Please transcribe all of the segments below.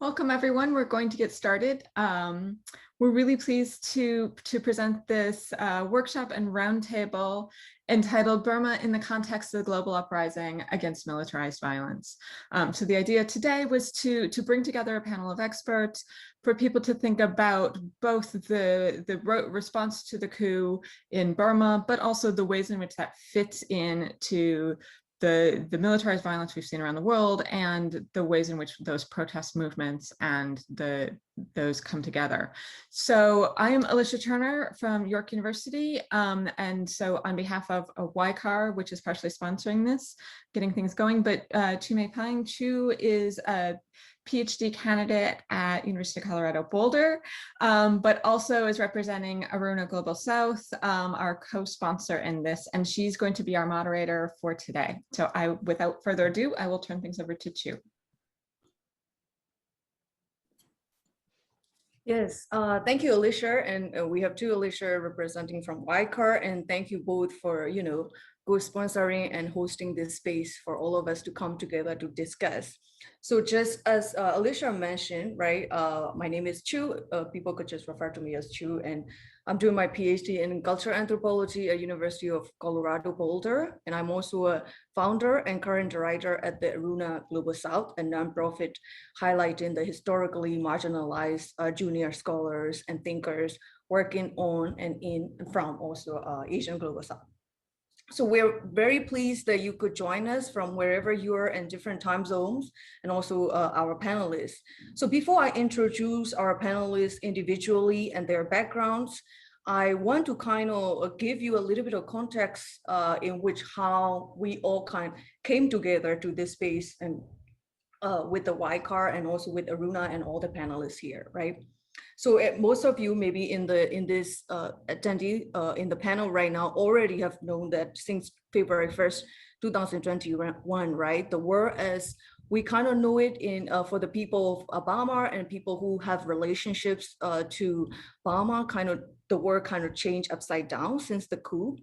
Welcome, everyone. We're going to get started. We're really pleased to present this workshop and roundtable entitled Burma in the Context of the Global Uprising Against Militarized Violence. So the idea today was to bring together a panel of experts for people to think about both the response to the coup in Burma, but also the ways in which that fits into the militarized violence we've seen around the world and the ways in which those protest movements and those come together. So I am Alicia Turner from York University. And so on behalf of YCAR, which is partially sponsoring this, getting things going, but Chu Mei Pang Chu is a PhD candidate at University of Colorado Boulder, but also is representing Aruna Global South, our co-sponsor in this, and she's going to be our moderator for today. So without further ado, I will turn things over to Chu. Yes, thank you, Alicia, and we have two Alicia representing from YCAR, and thank you both for co-sponsoring and hosting this space for all of us to come together to discuss. So just as Alicia mentioned, right, my name is Chu. People could just refer to me as Chu, and I'm doing my PhD in cultural anthropology at University of Colorado Boulder, and I'm also a founder and current director at the Aruna Global South, a nonprofit highlighting the historically marginalized junior scholars and thinkers working on and in and from also Asian Global South. So we're very pleased that you could join us from wherever you are in different time zones, and also our panelists. So before I introduce our panelists individually and their backgrounds, I want to kind of give you a little bit of context in which how we all came together to this space and with the YCAR and also with Aruna and all the panelists here, right? So most of you maybe in this attendee in the panel right now already have known that since February 1st, 2021, right? The war as we kind of know it in for the people of Burma and people who have relationships to Burma, the war kind of changed upside down since the coup.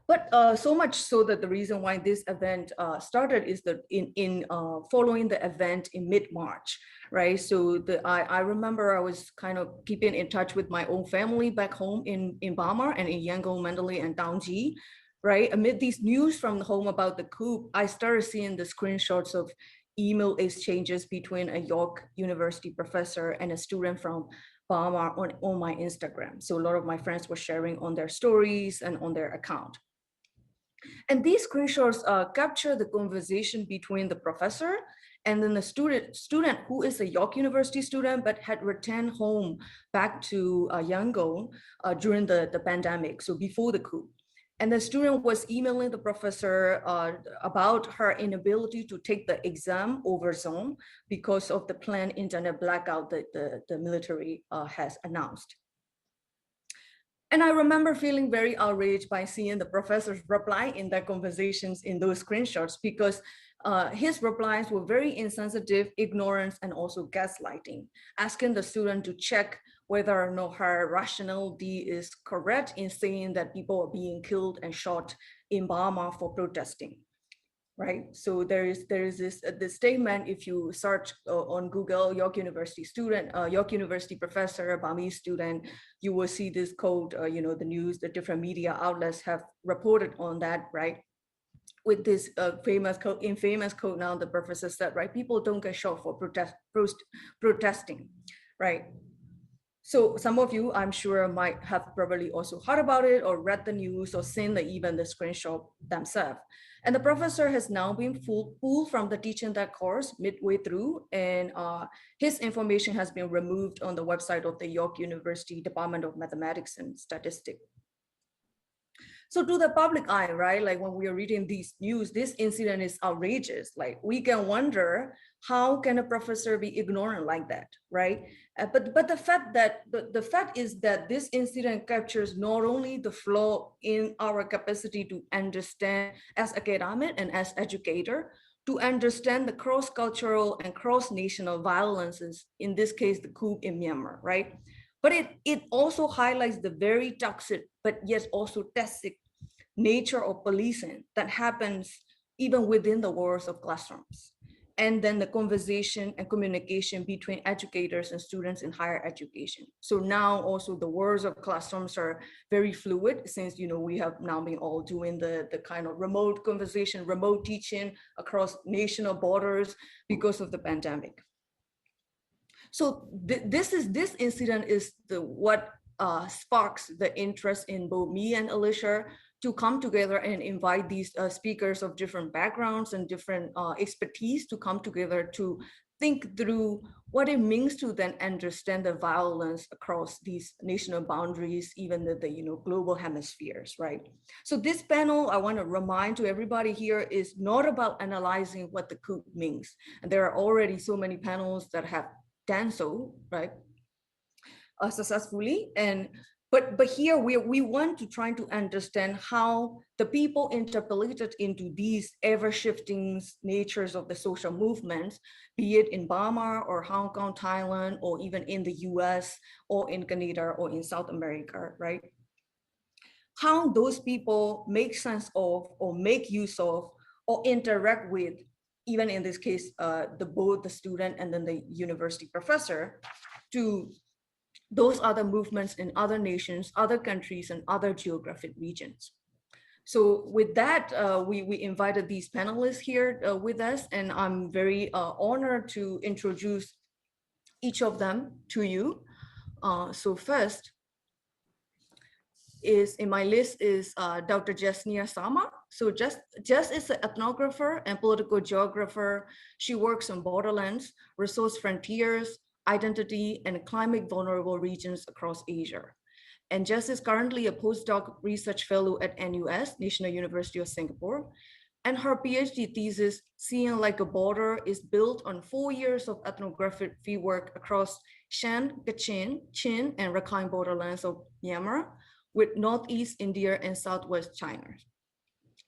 But so much so that the reason why this event started is that in following the event in mid-March, right? So I remember I was kind of keeping in touch with my own family back home in Burma and in Yangon, Mandalay, and Dangji, right? Amid these news from home about the coup, I started seeing the screenshots of email exchanges between a York University professor and a student from Burma on my Instagram. So a lot of my friends were sharing on their stories and on their account. And these screenshots capture the conversation between the professor and then the student who is a York University student, but had returned home back to Yangon during the pandemic, so before the coup. And the student was emailing the professor about her inability to take the exam over Zoom because of the planned internet blackout that the military has announced. And I remember feeling very outraged by seeing the professor's reply in their conversations in those screenshots, because his replies were very insensitive, ignorant, and also gaslighting, asking the student to check whether or not her rationality is correct in saying that people are being killed and shot in Burma for protesting. Right, so there is this statement. If you search on Google York University student, York University professor, Burmese student, you will see this quote. The news, the different media outlets have reported on that, right? With this infamous quote, now the professor said, right, people don't get shot for protesting, right? So some of you, I'm sure, might have probably also heard about it or read the news or seen even the screenshot themselves. And the professor has now been pulled from the teaching that course midway through, and his information has been removed on the website of the York University Department of Mathematics and Statistics. So to the public eye, right, like when we are reading these news, this incident is outrageous. Like we can wonder, how can a professor be ignorant like that, right? But the fact is that this incident captures not only the flaw in our capacity to understand as academic and as educator, to understand the cross-cultural and cross-national violences, in this case, the coup in Myanmar, right? But it also highlights the very toxic, but yet also toxic nature of policing that happens even within the walls of classrooms. and then the conversation and communication between educators and students in higher education. So now also the words of classrooms are very fluid, since we have now been all doing the kind of remote conversation, remote teaching across national borders because of the pandemic. So this incident is what sparks the interest in both me and Alicia to come together and invite these speakers of different backgrounds and different expertise to come together to think through what it means to then understand the violence across these national boundaries, even the global hemispheres, right? So this panel, I want to remind to everybody here, is not about analyzing what the coup means. And there are already so many panels that have done so, right, successfully. But here we want to try to understand how the people interpolated into these ever-shifting natures of the social movements, be it in Burma or Hong Kong, Thailand, or even in the US or in Canada or in South America, right? How those people make sense of or make use of or interact with, even in this case, both the student and then the university professor, to those other movements in other nations, other countries, and other geographic regions. So with that, we invited these panelists here with us, and I'm very honored to introduce each of them to you. So first is in my list is Dr. Jasnia Sama. So Jess is an ethnographer and political geographer. She works on borderlands, resource frontiers, identity, and climate vulnerable regions across Asia. And Jess is currently a postdoc research fellow at NUS, National University of Singapore. And her PhD thesis, Seeing Like a Border, is built on 4 years of ethnography work across Shan, Kachin, Chin, and Rakhine borderlands of Myanmar, with Northeast India and Southwest China.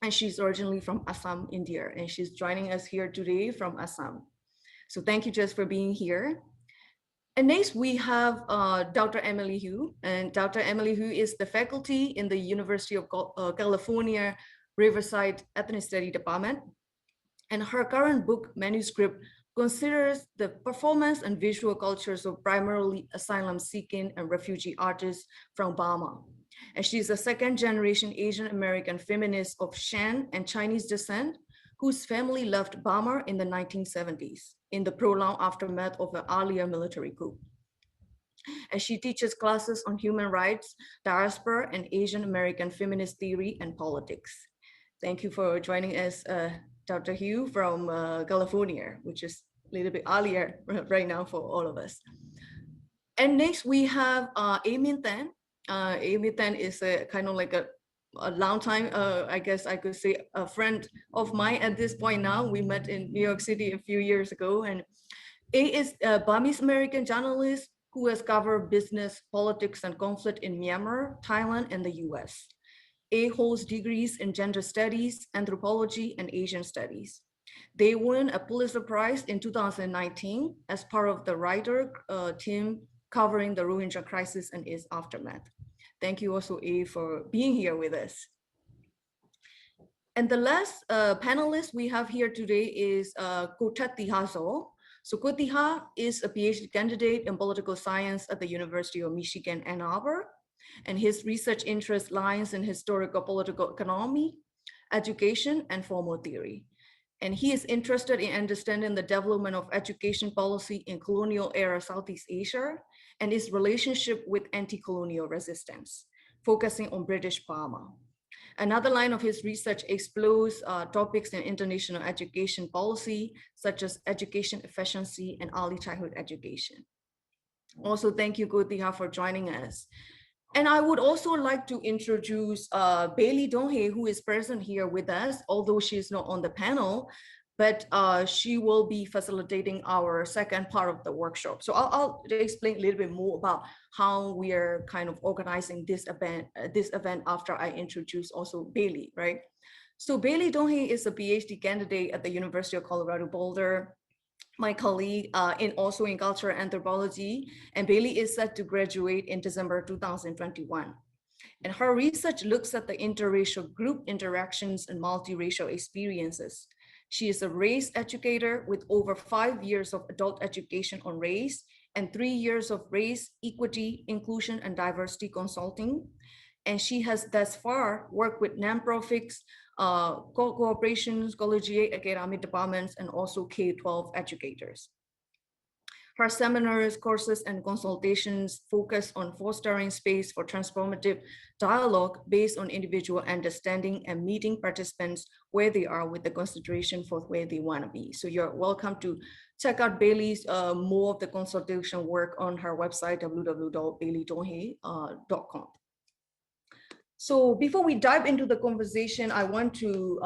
And she's originally from Assam, India, and she's joining us here today from Assam. So thank you, Jess, for being here. And next we have Dr. Emily Hu, and Dr. Emily Hu is the faculty in the University of California, Riverside Ethnic Study Department. And her current book manuscript considers the performance and visual cultures of primarily asylum-seeking and refugee artists from Burma. And she's a second-generation Asian American feminist of Shan and Chinese descent, whose family left Burma in the 1970s in the prolonged aftermath of an earlier military coup. And she teaches classes on human rights, diaspora, and Asian American feminist theory and politics. Thank you for joining us, Dr. Hu from California, which is a little bit earlier right now for all of us. And next we have Amin Tan. Amin Tan is a kind of like a long time, I guess I could say a friend of mine at this point now. We met in New York City a few years ago, and A is a Burmese American journalist who has covered business, politics, and conflict in Myanmar, Thailand, and the US. A holds degrees in gender studies, anthropology, and Asian studies. They won a Pulitzer Prize in 2019 as part of the writer team covering the Rohingya crisis and its aftermath. Thank you also, A, for being here with us. And the last panelist we have here today is Kothatiha Zo. So Kothatiha is a PhD candidate in political science at the University of Michigan, Ann Arbor. And his research interest lies in historical political economy, education, and formal theory. And he is interested in understanding the development of education policy in colonial era Southeast Asia and its relationship with anti-colonial resistance, focusing on British Burma. Another line of his research explores topics in international education policy, such as education efficiency and early childhood education. Also, thank you, Kothatiha, for joining us. And I would also like to introduce Bailey Donghae, who is present here with us, although she's not on the panel, but she will be facilitating our second part of the workshop. So I'll explain a little bit more about how we are kind of organizing this event after I introduce also Bailey, right? So Bailey Donghae is a PhD candidate at the University of Colorado Boulder, my colleague also in cultural anthropology, and Bailey is set to graduate in December 2021. And her research looks at the interracial group interactions and multiracial experiences. She is a race educator with over 5 years of adult education on race and 3 years of race, equity, inclusion, and diversity consulting. And she has thus far worked with nonprofits, corporations, collegiate academic departments, and also K-12 educators. Her seminars, courses, and consultations focus on fostering space for transformative dialogue based on individual understanding and meeting participants where they are with the consideration for where they want to be. So you're welcome to check out Bailey's more of the consultation work on her website, www.baileytonhe.com. So before we dive into the conversation, I want to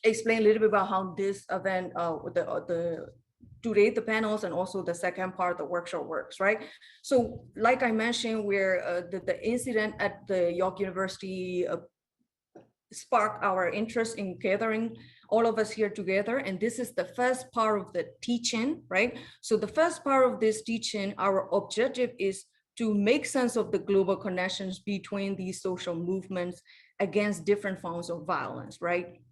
explain a little bit about how this event, today the panels and also the second part of the workshop works, right? So like I mentioned, where the incident at the York University sparked our interest in gathering all of us here together. And this is the first part of the teaching, right? So the first part of this teaching, our objective is to make sense of the global connections between these social movements against different forms of violence, right?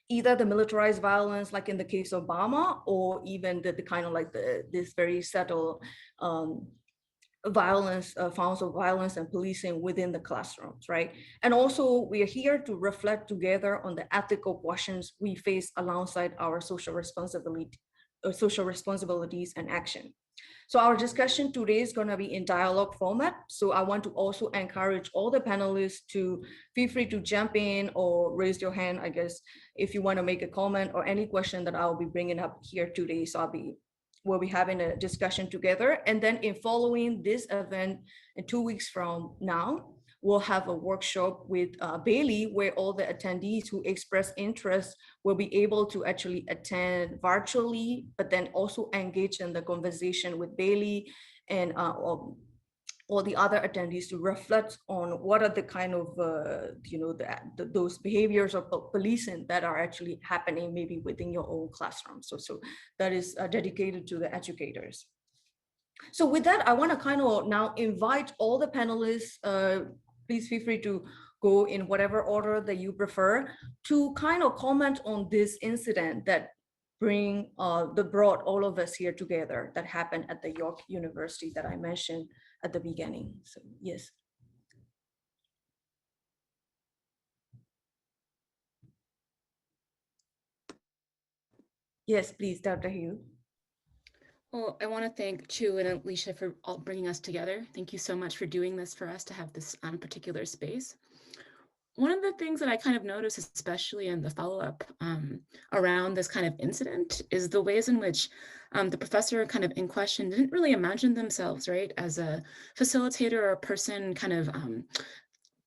Either the militarized violence, like in the case of Burma, or even the kind of like this very subtle violence, forms of violence and policing within the classrooms, right? And also we are here to reflect together on the ethical questions we face alongside our social responsibilities and action. So our discussion today is going to be in dialogue format. So I want to also encourage all the panelists to feel free to jump in or raise your hand, I guess, if you want to make a comment or any question that I'll be bringing up here today. So we'll be having a discussion together. And then in following this event in 2 weeks from now, we'll have a workshop with Bailey, where all the attendees who express interest will be able to actually attend virtually, but then also engage in the conversation with Bailey and all the other attendees to reflect on what are the kind of, those behaviors of policing that are actually happening maybe within your own classroom. So that is dedicated to the educators. So with that, I want to kind of now invite all the panelists, please feel free to go in whatever order that you prefer, to kind of comment on this incident that brought all of us here together, that happened at the York University that I mentioned at the beginning. So yes. Yes, please, Dr. Hugh. Well, I want to thank Chu and Alicia for all bringing us together. Thank you so much for doing this for us to have this particular space. One of the things that I kind of noticed, especially in the follow-up around this kind of incident, is the ways in which the professor kind of in question didn't really imagine themselves, right, as a facilitator or a person kind of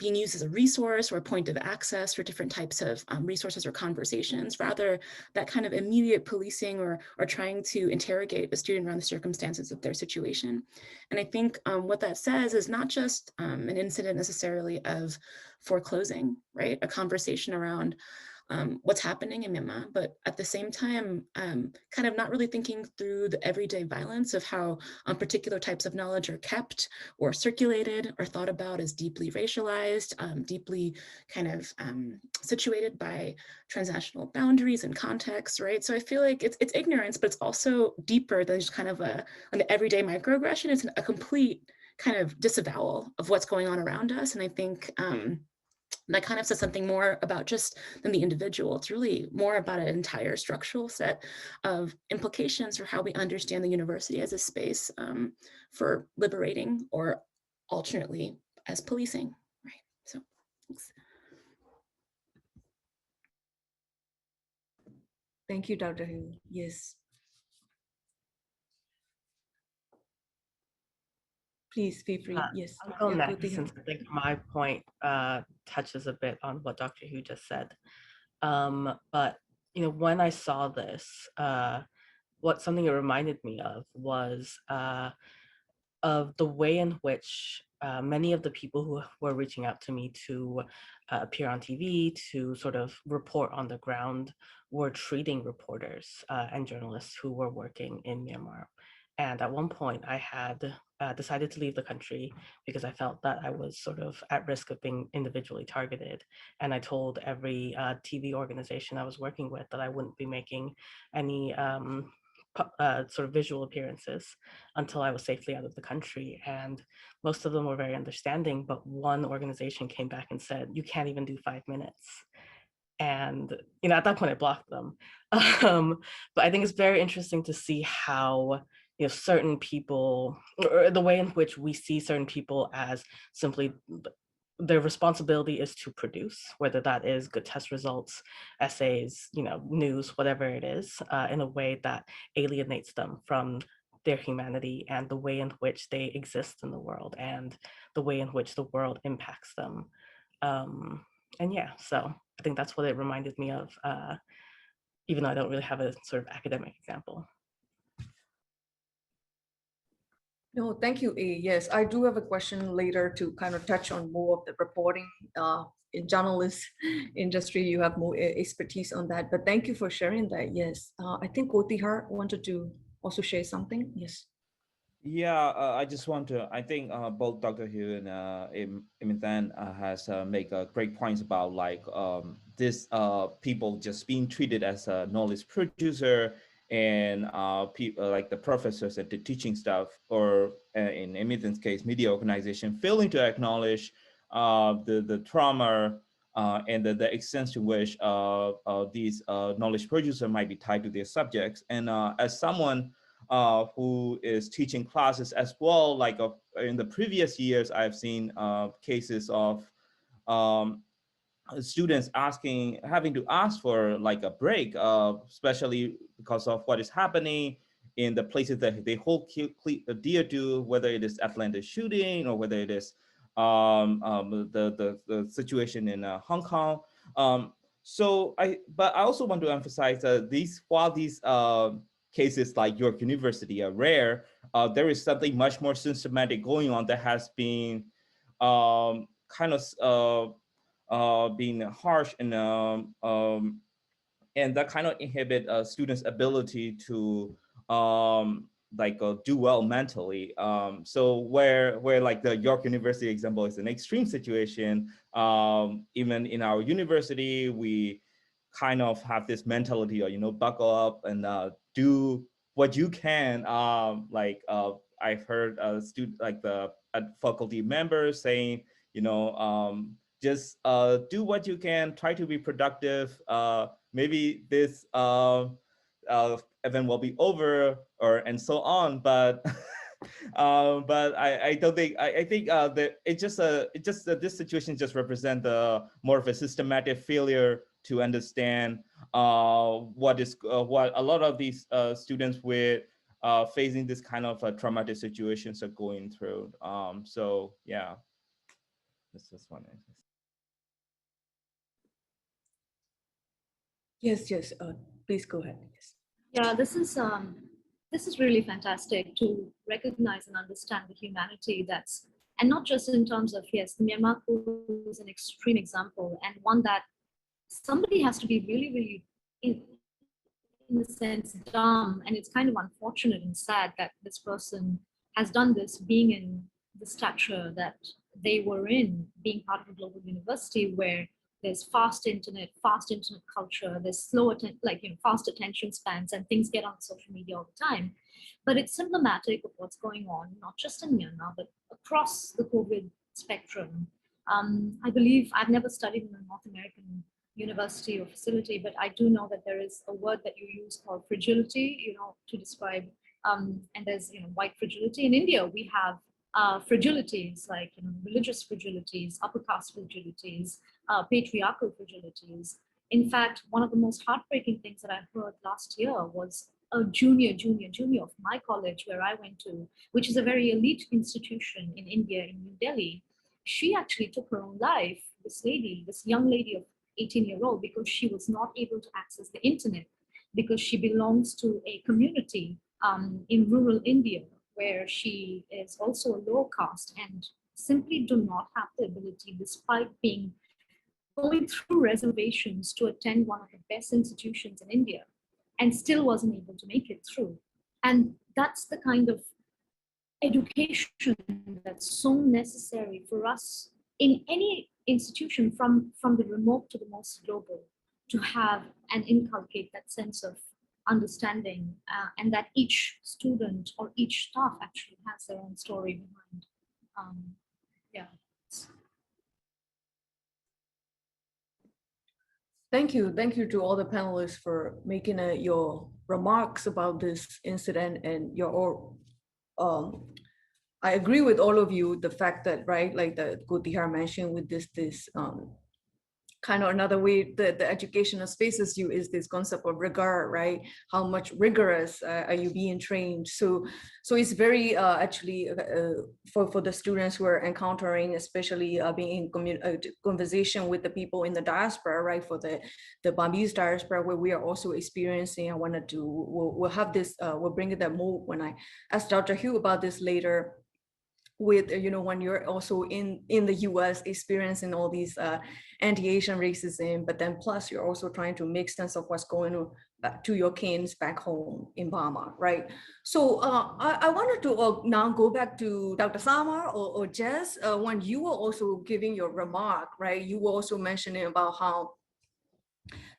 being used as a resource or a point of access for different types of resources or conversations, rather that kind of immediate policing or trying to interrogate the student around the circumstances of their situation. And I think what that says is not just an incident necessarily of foreclosing, right? A conversation around what's happening in Myanmar, but at the same time, kind of not really thinking through the everyday violence of how particular types of knowledge are kept or circulated or thought about as deeply racialized, deeply kind of situated by transnational boundaries and contexts, right? So I feel like it's ignorance, but it's also deeper than just kind of an everyday microaggression. It's a complete kind of disavowal of what's going on around us. And I think that kind of says something more about just than the individual. It's really more about an entire structural set of implications for how we understand the university as a space for liberating or alternately as policing, right? So thanks. Thank you, Dr. Hu. Yes. Please feel free. Yes. I'll go next, since I think my point touches a bit on what Dr. Hu just said. But when I saw this, something it reminded me of was of the way in which many of the people who were reaching out to me to appear on TV, to sort of report on the ground, were treating reporters and journalists who were working in Myanmar. And at one point I had decided to leave the country because I felt that I was sort of at risk of being individually targeted. And I told every TV organization I was working with that I wouldn't be making any sort of visual appearances until I was safely out of the country. And most of them were very understanding, but one organization came back and said, you can't even do 5 minutes. And at that point I blocked them. But I think it's very interesting to see how certain people, or the way in which we see certain people as simply their responsibility is to produce, whether that is good test results, essays, news, whatever it is, in a way that alienates them from their humanity and the way in which they exist in the world and the way in which the world impacts them. And yeah, so I think that's what it reminded me of, even though I don't really have a sort of academic example. No, thank you, A. Yes, I do have a question later to kind of touch on more of the reporting in journalist industry. You have more expertise on that, but thank you for sharing that. Yes, I think Kotihar wanted to also share something. Yes. Yeah, I just want to, I think both Dr. Hugh and Imithan has make great points about like this people just being treated as a knowledge producer, and people like the professors at the teaching staff, or in Imithan's case, media organization, failing to acknowledge the trauma and the extent to which these knowledge producers might be tied to their subjects. And as someone who is teaching classes as well, like in the previous years, I've seen cases of students having to ask for like a break, especially because of what is happening in the places that they hold dear to, whether it is Atlanta shooting or whether it is the situation in Hong Kong. But I also want to emphasize that while these cases like York University are rare, there is something much more systematic going on that has been kind of being harsh, and that kind of inhibit students' ability to do well mentally. So where like the York University example is an extreme situation, even in our university, we kind of have this mentality of, buckle up and do what you can. I've heard student like the faculty members saying, just do what you can, try to be productive. Maybe this event will be over, and so on. But but I don't think I think that this situation just represents the more of a systematic failure to understand what a lot of these students with facing this kind of traumatic situations are going through. So yeah, this is one. Yes. Please go ahead. Yes. Yeah, this is really fantastic to recognize and understand the humanity that's, and not just in terms of, yes, the Myanmar coup is an extreme example, and one that somebody has to be really, really in a sense dumb, and it's kind of unfortunate and sad that this person has done this, being in the stature that they were in, being part of a global university where there's fast internet culture, there's fast attention spans, and things get on social media all the time. But it's symptomatic of what's going on, not just in Myanmar, but across the COVID spectrum. I believe, I've never studied in a North American university or facility, but I do know that there is a word that you use called fragility, to describe, and there's, white fragility. In India, we have fragilities like religious fragilities, upper caste fragilities, patriarchal fragilities. In fact, one of the most heartbreaking things that I heard last year was a junior of my college where I went to, which is a very elite institution in India, in New Delhi. She actually took her own life, this young lady of 18-year-old, because she was not able to access the internet, because she belongs to a community in rural India where she is also a low caste and simply do not have the ability, despite going through reservations to attend one of the best institutions in India, and still wasn't able to make it through. And that's the kind of education that's so necessary for us in any institution, from the remote to the most global, to have and inculcate that sense of understanding, and that each student or each staff actually has their own story behind. Yeah. Thank you to all the panelists for making your remarks about this incident and your I agree with all of you, the fact that, right, like the Gotihar mentioned with this kind of another way that the educational spaces you is this concept of rigor, right? How much rigorous are you being trained? So it's very actually for the students who are encountering, especially being in conversation with the people in the diaspora, right? For the Burmese diaspora, where we are also experiencing, I wanted to, we'll have this, we'll bring it that more when I ask Dr. Hugh about this later, with, you know, when you're also in the US experiencing all these anti-Asian racism, but then plus you're also trying to make sense of what's going on back to your kins back home in Burma, right? So I wanted to now go back to Dr. Samar or Jess, when you were also giving your remark, right? You were also mentioning about how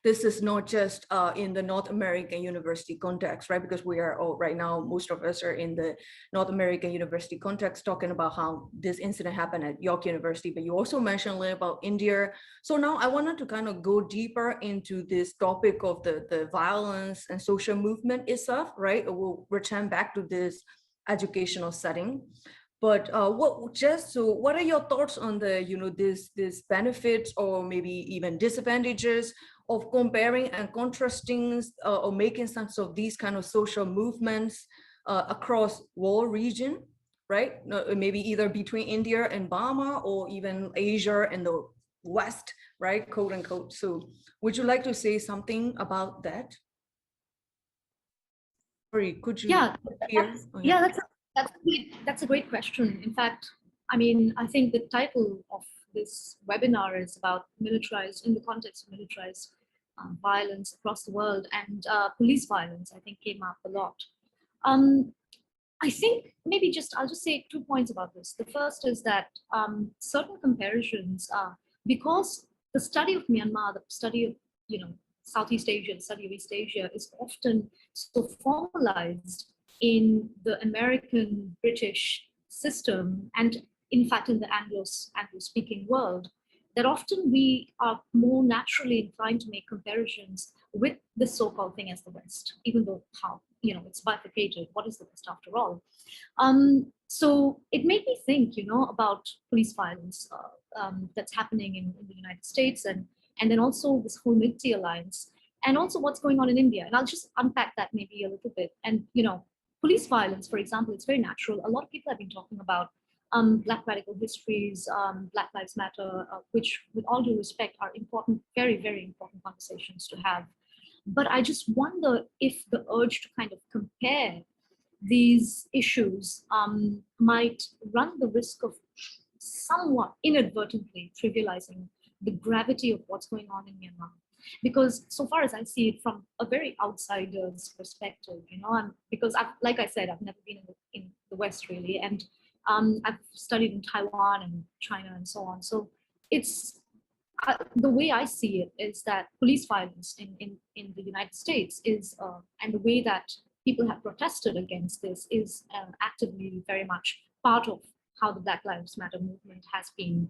this is not just in the North American university context, right? Because we are all right now, most of us are in the North American university context, talking about how this incident happened at York University, but you also mentioned a little about India. So now I wanted to kind of go deeper into this topic of the violence and social movement itself, right? We'll return back to this educational setting. But what are your thoughts on the, you know, this benefits or maybe even disadvantages of comparing and contrasting or making sense of these kind of social movements across world region, right? Maybe either between India and Burma, or even Asia and the West, right? Quote unquote. So would you like to say something about that? Sorry, could you? Yeah, hear? yeah, that's a great question. In fact, I mean, I think the title of this webinar is about militarized, in the context of militarized violence across the world, and police violence, I think, came up a lot. I think maybe I'll just say 2 points about this. The first is that certain comparisons, because the study of Myanmar, the study of, you know, Southeast Asia, the study of East Asia is often so formalized in the American British system, and in fact in the Anglo-speaking world, that often we are more naturally inclined to make comparisons with the so-called thing as the West, even though how, you know, it's bifurcated. What is the West after all? So it made me think, you know, about police violence that's happening in the United States, and then also this whole Military Alliance, and also what's going on in India. And I'll just unpack that maybe a little bit. And, you know, police violence, for example, it's very natural. A lot of people have been talking about Black radical histories, Black Lives Matter, which, with all due respect, are important, very, very important conversations to have. But I just wonder if the urge to kind of compare these issues might run the risk of somewhat inadvertently trivializing the gravity of what's going on in Myanmar. Because so far as I see it from a very outsider's perspective, you know, because like I said, I've never been in the West really, and I've studied in Taiwan and China and so on. So it's, the way I see it is that police violence in the United States is, and the way that people have protested against this is actively very much part of how the Black Lives Matter movement has been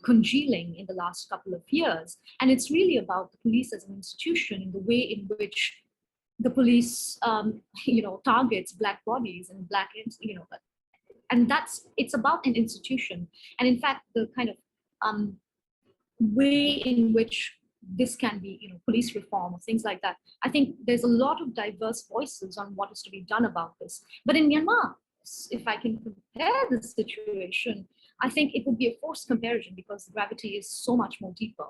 congealing in the last couple of years. And it's really about the police as an institution, in the way in which the police, you know, targets Black bodies and Black, you know, and it's about an institution. And in fact, the kind of way in which this can be, you know, police reform or things like that. I think there's a lot of diverse voices on what is to be done about this. But in Myanmar, if I can compare the situation, I think it would be a forced comparison because the gravity is so much more deeper.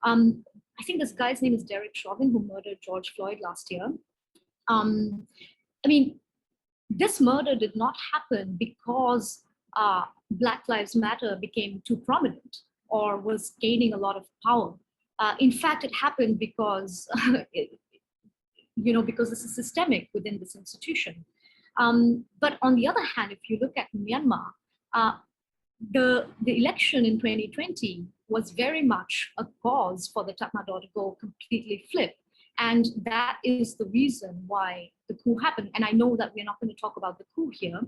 I think this guy's name is Derek Chauvin, who murdered George Floyd last year. I mean, this murder did not happen because Black Lives Matter became too prominent or was gaining a lot of power. In fact, it happened because, you know, because this is systemic within this institution. But on the other hand, if you look at Myanmar, the election in 2020 was very much a cause for the Tatmadaw to go completely flip. And that is the reason why the coup happened. And I know that we're not going to talk about the coup here,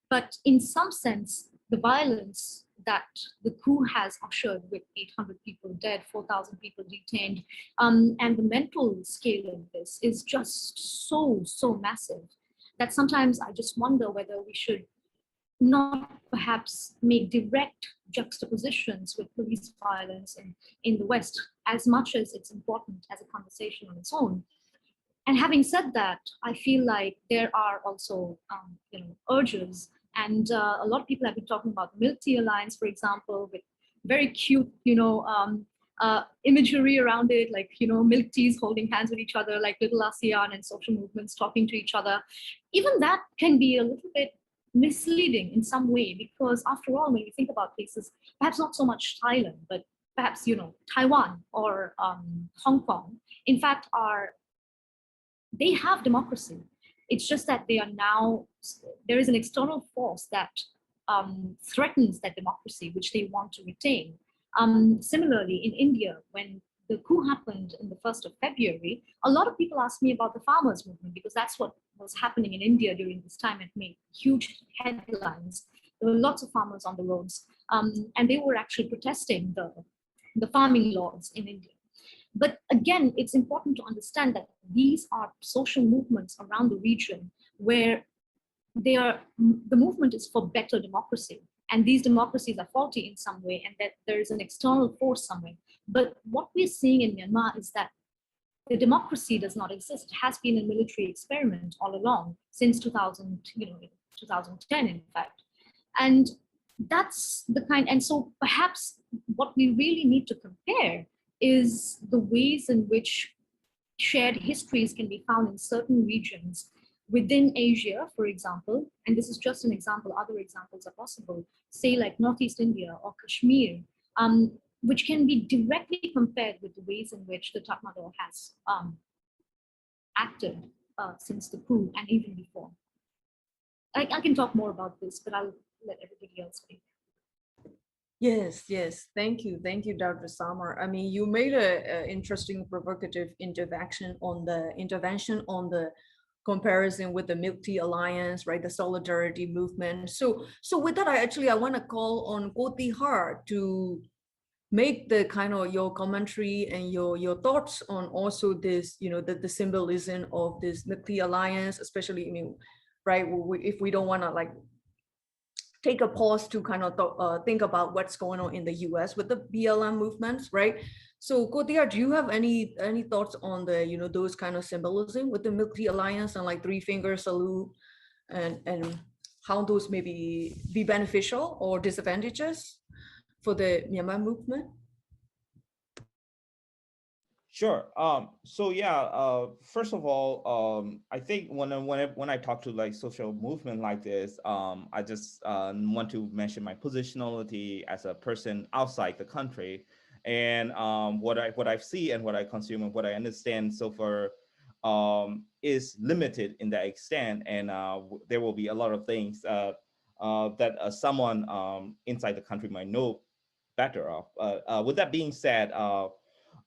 but in some sense, the violence that the coup has ushered, with 800 people dead, 4,000 people detained, and the mental scale of this is just so massive that sometimes I just wonder whether we should not perhaps make direct juxtapositions with police violence in the West, as much as it's important as a conversation on its own. And having said that, I feel like there are also urges, and a lot of people have been talking about the Military Alliance, for example, with very cute imagery around it, like militaries holding hands with each other, like little ASEAN, and social movements talking to each other. Even that can be a little bit misleading in some way, because after all, when you think about places, perhaps not so much Thailand, but perhaps Taiwan or Hong Kong, in fact, they have democracy. It's just that there is an external force that threatens that democracy, which they want to retain. Similarly, in India, when the coup happened in the 1st of February, a lot of people asked me about the farmers' movement, because that's what was happening in India during this time. It made huge headlines. There were lots of farmers on the roads, and they were actually protesting the farming laws in India. But again, it's important to understand that these are social movements around the region where the movement is for better democracy. And these democracies are faulty in some way, and that there is an external force somewhere. But what we're seeing in Myanmar is that the democracy does not exist. It has been a military experiment all along, since 2010, in fact. And that's the kind, and so perhaps what we really need to compare is the ways in which shared histories can be found in certain regions within Asia, for example, and this is just an example, other examples are possible, say like Northeast India or Kashmir, which can be directly compared with the ways in which the Tatmadaw has acted since the coup and even before. I can talk more about this, but I'll let everybody else speak. Yes, thank you, Dr. Samar. I mean, you made an interesting, provocative intervention on the comparison with the Military Alliance, right? The solidarity movement. So with that, I want to call on Koti Har to make the kind of your commentary and your thoughts on also this, the symbolism of this Military Alliance, especially, I mean, right? If we don't want to like take a pause to kind of think about what's going on in the US with the BLM movements, right? So Kotiar, do you have any thoughts on the, those kind of symbolism with the Military Alliance and like three finger salute and how those maybe be beneficial or disadvantageous for the Myanmar movement? Sure. So yeah, first of all, I think when I talk to like social movement like this, I just want to mention my positionality as a person outside the country, and what I see and what I consume and what I understand so far is limited in that extent, and there will be a lot of things that someone inside the country might know better of. With that being said,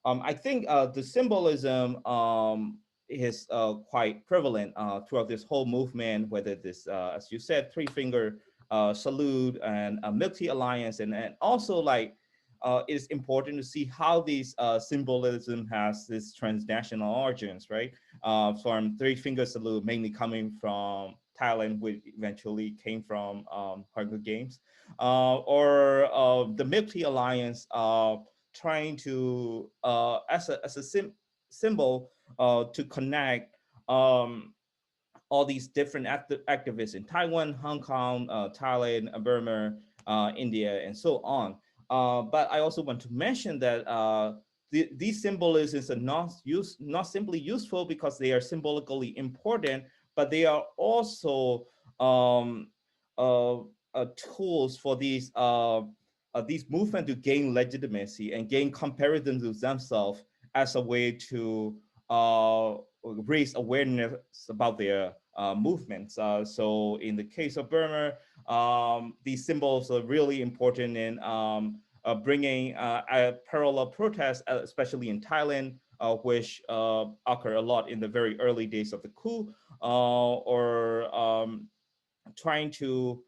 I think the symbolism is quite prevalent throughout this whole movement, whether this, as you said, three finger salute and a Military Alliance, and also like it's important to see how these symbolism has this transnational origins, right? From three finger salute mainly coming from Thailand, which eventually came from Hunger Games, or the Military Alliance trying to as a symbol to connect all these different activists in Taiwan, Hong Kong, Thailand, Burma, India, and so on. But I also want to mention that these symbolisms are not simply useful because they are symbolically important, but they are also tools for these movements to gain legitimacy and gain comparison to themselves as a way to raise awareness about their movements. So in the case of Burma, these symbols are really important in bringing a parallel protests, especially in Thailand, which occur a lot in the very early days of the coup, or trying to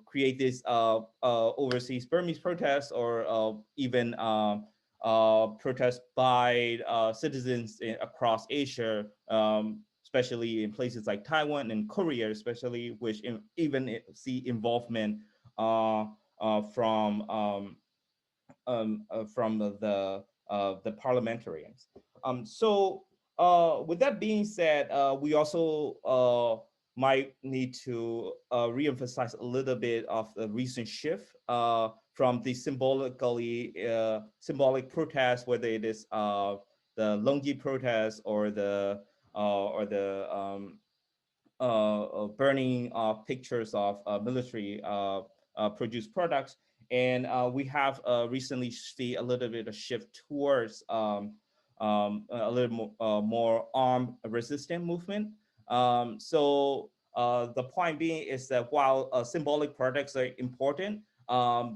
create this overseas Burmese protests, or even protests by citizens across Asia, especially in places like Taiwan and Korea, especially, which even see involvement from the parliamentarians. So with that being said, we also might need to reemphasize a little bit of the recent shift from the symbolic protest, whether it is the Longi protest or the burning of pictures of military produced products. And we have recently seen a little bit of shift towards a little more armed resistant movement. So the point being is that while symbolic products are important,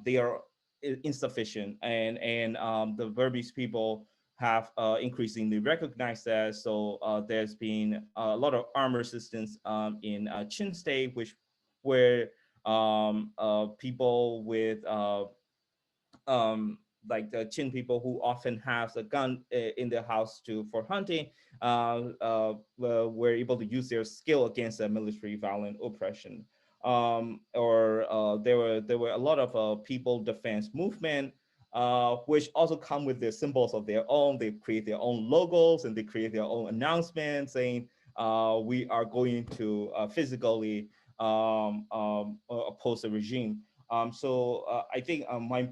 they are insufficient, and the Burmese people have increasingly recognized that. So there's been a lot of armed resistance in Chin State, where people with like the Chin people who often have a gun in their house for hunting, were able to use their skill against a military violent oppression. Or there were a lot of people defense movement, which also come with their symbols of their own. They create their own logos and they create their own announcements saying, we are going to physically oppose the regime. So I think my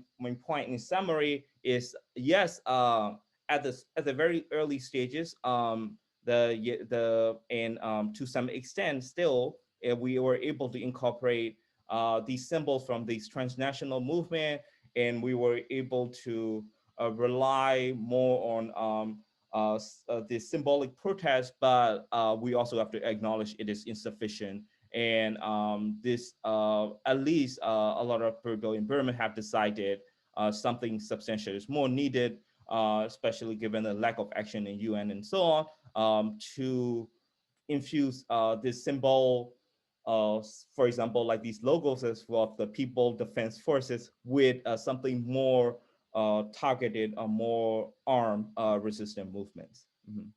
point in summary is, yes, at the very early stages, and to some extent still, we were able to incorporate these symbols from these transnational movement, and we were able to rely more on the symbolic protest, but we also have to acknowledge it is insufficient. And this, at least a lot of people in Burma have decided something substantial is more needed, especially given the lack of action in UN and so on, to infuse this symbol, for example, like these logos as well, the People Defense Forces, with something more targeted, more armed resistant movements. Mm-hmm.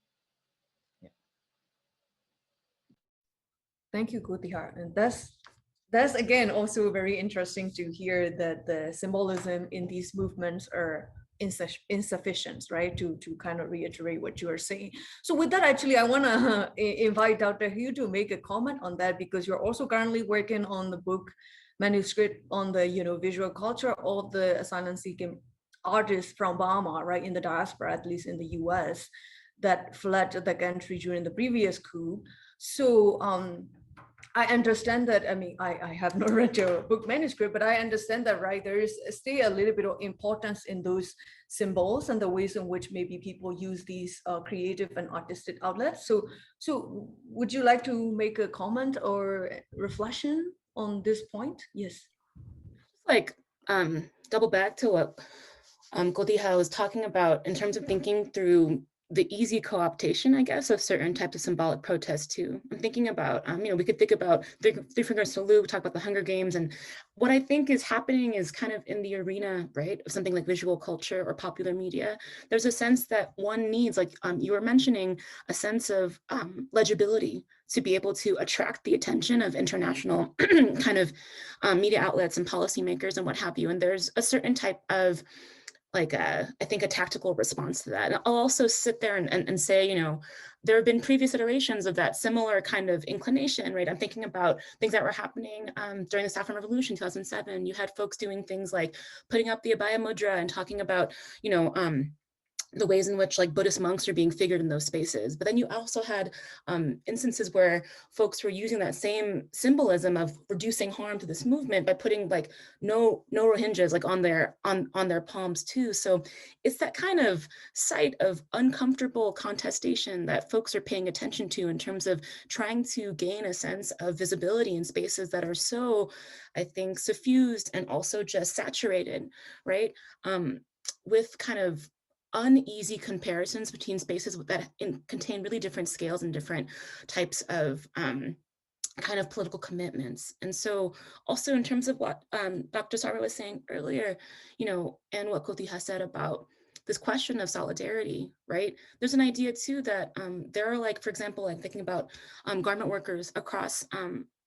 Thank you, Kotihar. And that's again also very interesting to hear that the symbolism in these movements are insufficient, right? To kind of reiterate what you are saying. So with that, actually, I want to invite Dr. Hugh to make a comment on that, because you're also currently working on the book manuscript on the visual culture of the asylum-seeking artists from Burma, right, in the diaspora, at least in the US, that fled the country during the previous coup. So I understand that, I mean, I have not read your book manuscript, but I understand that, right, there is still a little bit of importance in those symbols and the ways in which maybe people use these creative and artistic outlets. So would you like to make a comment or reflection on this point? Yes. Like, double back to what Kotihar was talking about in terms of thinking through the easy co-optation, I guess, of certain types of symbolic protest too. I'm thinking about, we could think about Three Fingers Salute, talk about the Hunger Games, and what I think is happening is kind of in the arena, right, of something like visual culture or popular media. There's a sense that one needs, like you were mentioning, a sense of legibility to be able to attract the attention of international kind of media outlets and policymakers and what have you. And there's a certain type of I think a tactical response to that. And I'll also sit there and say, there have been previous iterations of that similar kind of inclination, right? I'm thinking about things that were happening during the Saffron Revolution, 2007. You had folks doing things like putting up the Abhaya Mudra and talking about, the ways in which like Buddhist monks are being figured in those spaces. But then you also had instances where folks were using that same symbolism of reducing harm to this movement by putting like no Rohingyas like on their palms too. So it's that kind of site of uncomfortable contestation that folks are paying attention to in terms of trying to gain a sense of visibility in spaces that are so, I think, suffused and also just saturated, right? With kind of uneasy comparisons between spaces that contain really different scales and different types of kind of political commitments. And so also in terms of what Dr. Sarva was saying earlier, you know, and what Koti has said about this question of solidarity, right? There's an idea too that there are like, for example, I'm thinking about garment workers across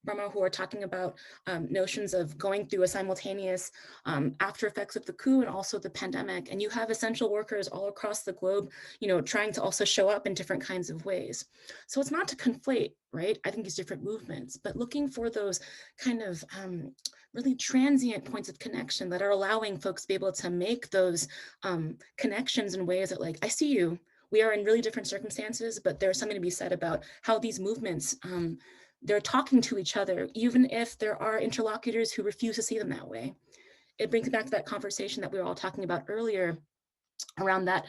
Burma who are talking about notions of going through a simultaneous after effects of the coup and also the pandemic. And you have essential workers all across the globe, you know, trying to also show up in different kinds of ways. So it's not to conflate, right? I think these different movements, but looking for those kind of really transient points of connection that are allowing folks to be able to make those connections in ways that like, I see you, we are in really different circumstances, but there's something to be said about how these movements, they're talking to each other, even if there are interlocutors who refuse to see them that way. It brings back to that conversation that we were all talking about earlier around that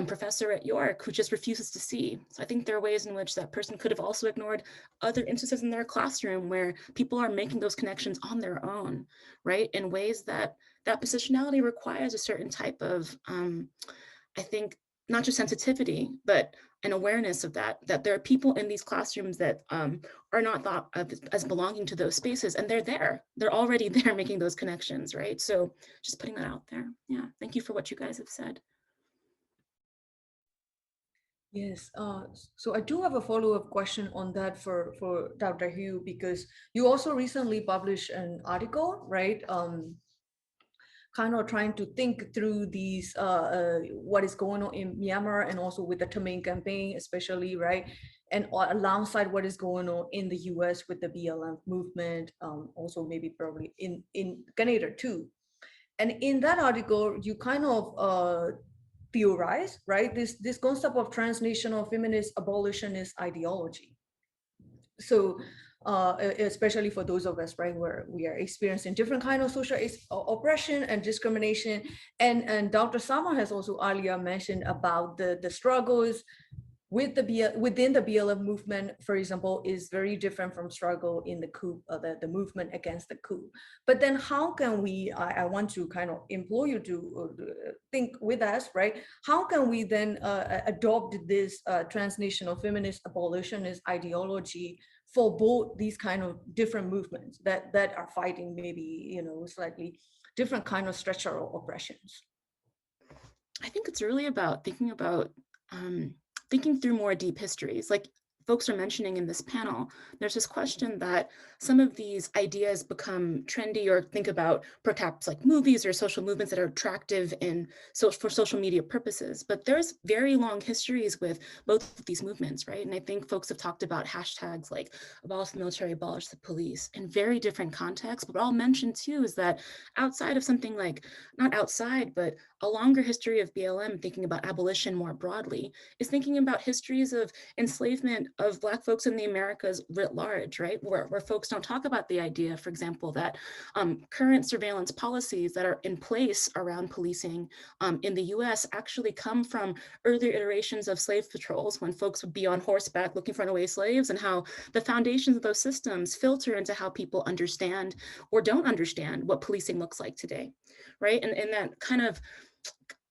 professor at York who just refuses to see. So I think there are ways in which that person could have also ignored other instances in their classroom where people are making those connections on their own, right? In ways that that positionality requires a certain type of, I think, not just sensitivity, but an awareness of that there are people in these classrooms that are not thought of as belonging to those spaces, and they're there. They're already there making those connections, right? So just putting that out there. Yeah, thank you for what you guys have said. Yes, so I do have a follow-up question on that for Dr. Hugh, because you also recently published an article, right? Kind of trying to think through these, what is going on in Myanmar and also with the Tamang campaign, especially, right? And alongside what is going on in the US with the BLM movement, also maybe probably in Canada too. And in that article, you kind of theorize, right? This concept of transnational feminist abolitionist ideology. So especially for those of us, right, where we are experiencing different kind of social oppression and discrimination. And Dr. Sama has also earlier mentioned about the struggles with within the BLM movement, for example, is very different from struggle in the coup, the movement against the coup. But then how can we, I want to kind of implore you to think with us, right? How can we then adopt this transnational feminist abolitionist ideology for both these kind of different movements that are fighting maybe, you know, slightly different kind of structural oppressions? I think it's really about thinking through more deep histories. Like folks are mentioning in this panel, there's this question that some of these ideas become trendy, or think about perhaps like movies or social movements that are attractive for social media purposes. But there's very long histories with both of these movements, right? And I think folks have talked about hashtags like abolish the military, abolish the police in very different contexts. But what I'll mention too is that outside of something like, not outside, but a longer history of BLM thinking about abolition more broadly is thinking about histories of enslavement of Black folks in the Americas writ large, right? Where folks don't talk about the idea, for example, that current surveillance policies that are in place around policing in the US actually come from earlier iterations of slave patrols when folks would be on horseback looking for runaway slaves, and how the foundations of those systems filter into how people understand or don't understand what policing looks like today, right? And in that kind of,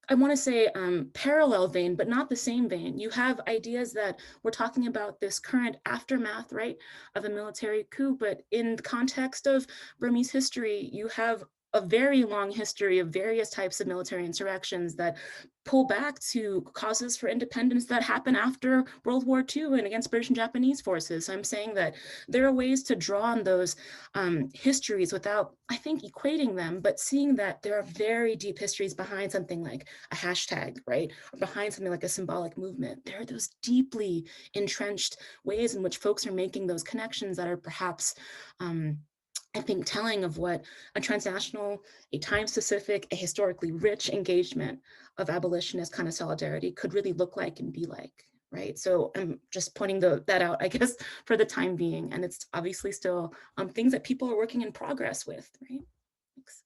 I want to say parallel vein, but not the same vein. You have ideas that we're talking about this current aftermath, right, of a military coup, but in the context of Burmese history, you have a very long history of various types of military insurrections that pull back to causes for independence that happen after World War II and against British and Japanese forces. So I'm saying that there are ways to draw on those histories without, I think, equating them, but seeing that there are very deep histories behind something like a hashtag, right? Or behind something like a symbolic movement. There are those deeply entrenched ways in which folks are making those connections that are perhaps I think, telling of what a transnational, a time-specific, a historically rich engagement of abolitionist kind of solidarity could really look like and be like, right? So I'm just pointing that out, I guess, for the time being. And it's obviously still things that people are working in progress with, right? Thanks.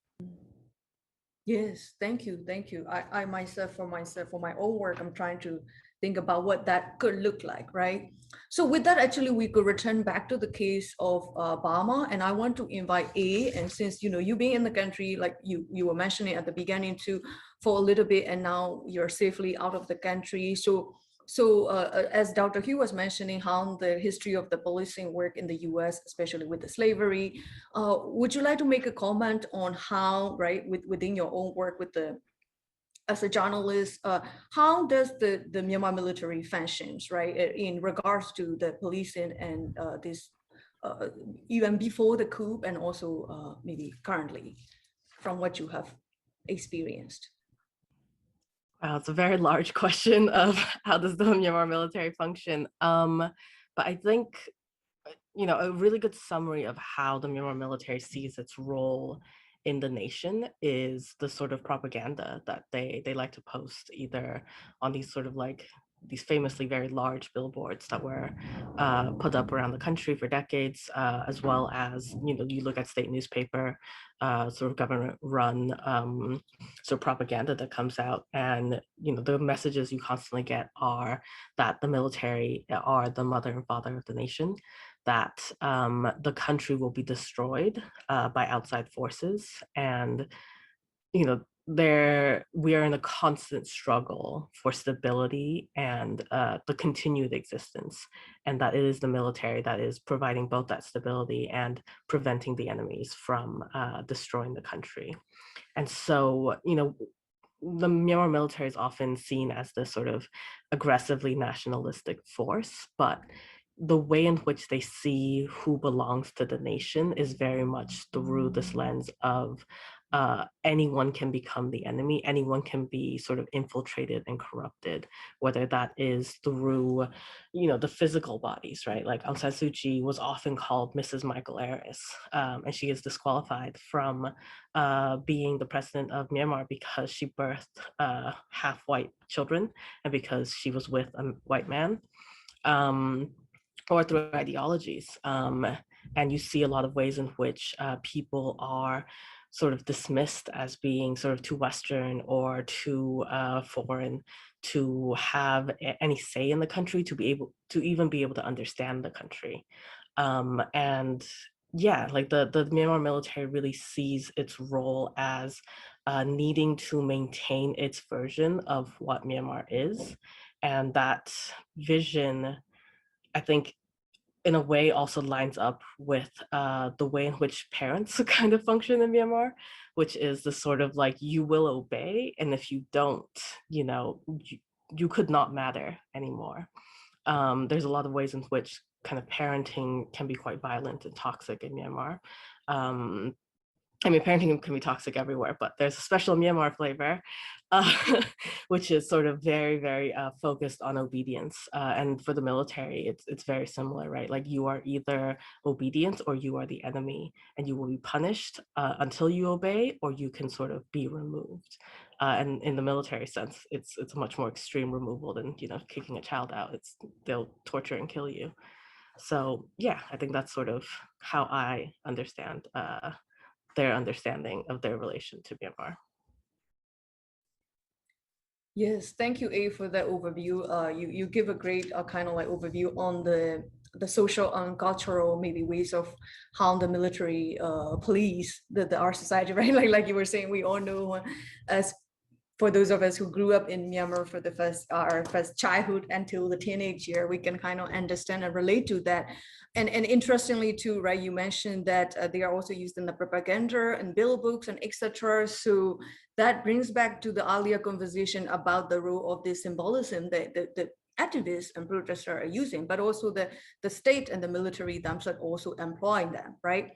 Yes, thank you, thank you. I myself, for my own work, I'm trying to think about what that could look like, right? So with that, actually, we could return back to the case of Burma, and I want to invite A, and since, you know, you being in the country, like you were mentioning at the beginning too, for a little bit, and now you're safely out of the country. So as Dr. Hugh was mentioning, how the history of the policing work in the US, especially with the slavery, would you like to make a comment on how, right, within your own work with the, as a journalist, how does the Myanmar military functions, right, in regards to the policing and this, even before the coup and also maybe currently, from what you have experienced? Wow, it's a very large question of how does the Myanmar military function. But I think, you know, a really good summary of how the Myanmar military sees its role in the nation is the sort of propaganda that they like to post, either on these sort of like these famously very large billboards that were put up around the country for decades, as well as, you know, you look at state newspaper, sort of government run sort of propaganda that comes out, and, you know, the messages you constantly get are that the military are the mother and father of the nation, that the country will be destroyed by outside forces, and, you know, we are in a constant struggle for stability and the continued existence, and that it is the military that is providing both that stability and preventing the enemies from destroying the country. And so, you know, the Myanmar military is often seen as this sort of aggressively nationalistic force, but the way in which they see who belongs to the nation is very much through this lens of anyone can become the enemy, anyone can be sort of infiltrated and corrupted, whether that is through, you know, the physical bodies, right? Like Aung San Suu Kyi was often called Mrs. Michael Eris, and she is disqualified from being the president of Myanmar because she birthed half white children and because she was with a white man. Or through ideologies. And you see a lot of ways in which people are sort of dismissed as being sort of too Western or too foreign to have any say in the country, to be able to even be able to understand the country. And yeah, like the Myanmar military really sees its role as needing to maintain its version of what Myanmar is. And that vision, I think, in a way also lines up with the way in which parents kind of function in Myanmar, which is the sort of like, you will obey, and if you don't, you know, you could not matter anymore. There's a lot of ways in which kind of parenting can be quite violent and toxic in Myanmar. I mean, parenting can be toxic everywhere, but there's a special Myanmar flavor, which is sort of very, very focused on obedience. And for the military, it's very similar, right? Like, you are either obedient or you are the enemy, and you will be punished until you obey, or you can sort of be removed. And in the military sense, it's a much more extreme removal than, you know, kicking a child out. They'll torture and kill you. So yeah, I think that's sort of how I understand their understanding of their relation to Myanmar. Yes, thank you, A, for that overview. You give a great kind of like overview on the social and cultural maybe ways of how the military police our society, right? Like you were saying, we all know, as for those of us who grew up in Myanmar for our first childhood until the teenage year, we can kind of understand and relate to that. And interestingly too, right, you mentioned that they are also used in the propaganda and bill books and etc. So that brings back to the earlier conversation about the role of the symbolism that the activists and protesters are using, but also the state and the military themselves also employing them, right?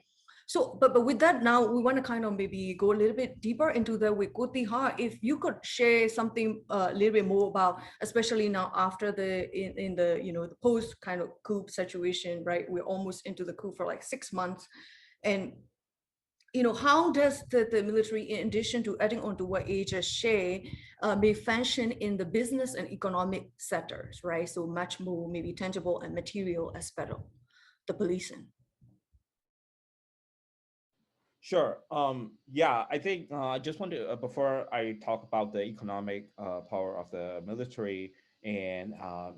So, but with that, now we want to kind of maybe go a little bit deeper into the Wikutiha. If you could share something a little bit more about, especially now after in the, you know, the post kind of coup situation, right? We're almost into the coup for like 6 months, and how does the military, in addition to adding on to what you just shared, may function in the business and economic sectors, right? So much more maybe tangible and material aspect of the policing. Sure. Yeah, I think I just want to, before I talk about the economic power of the military and how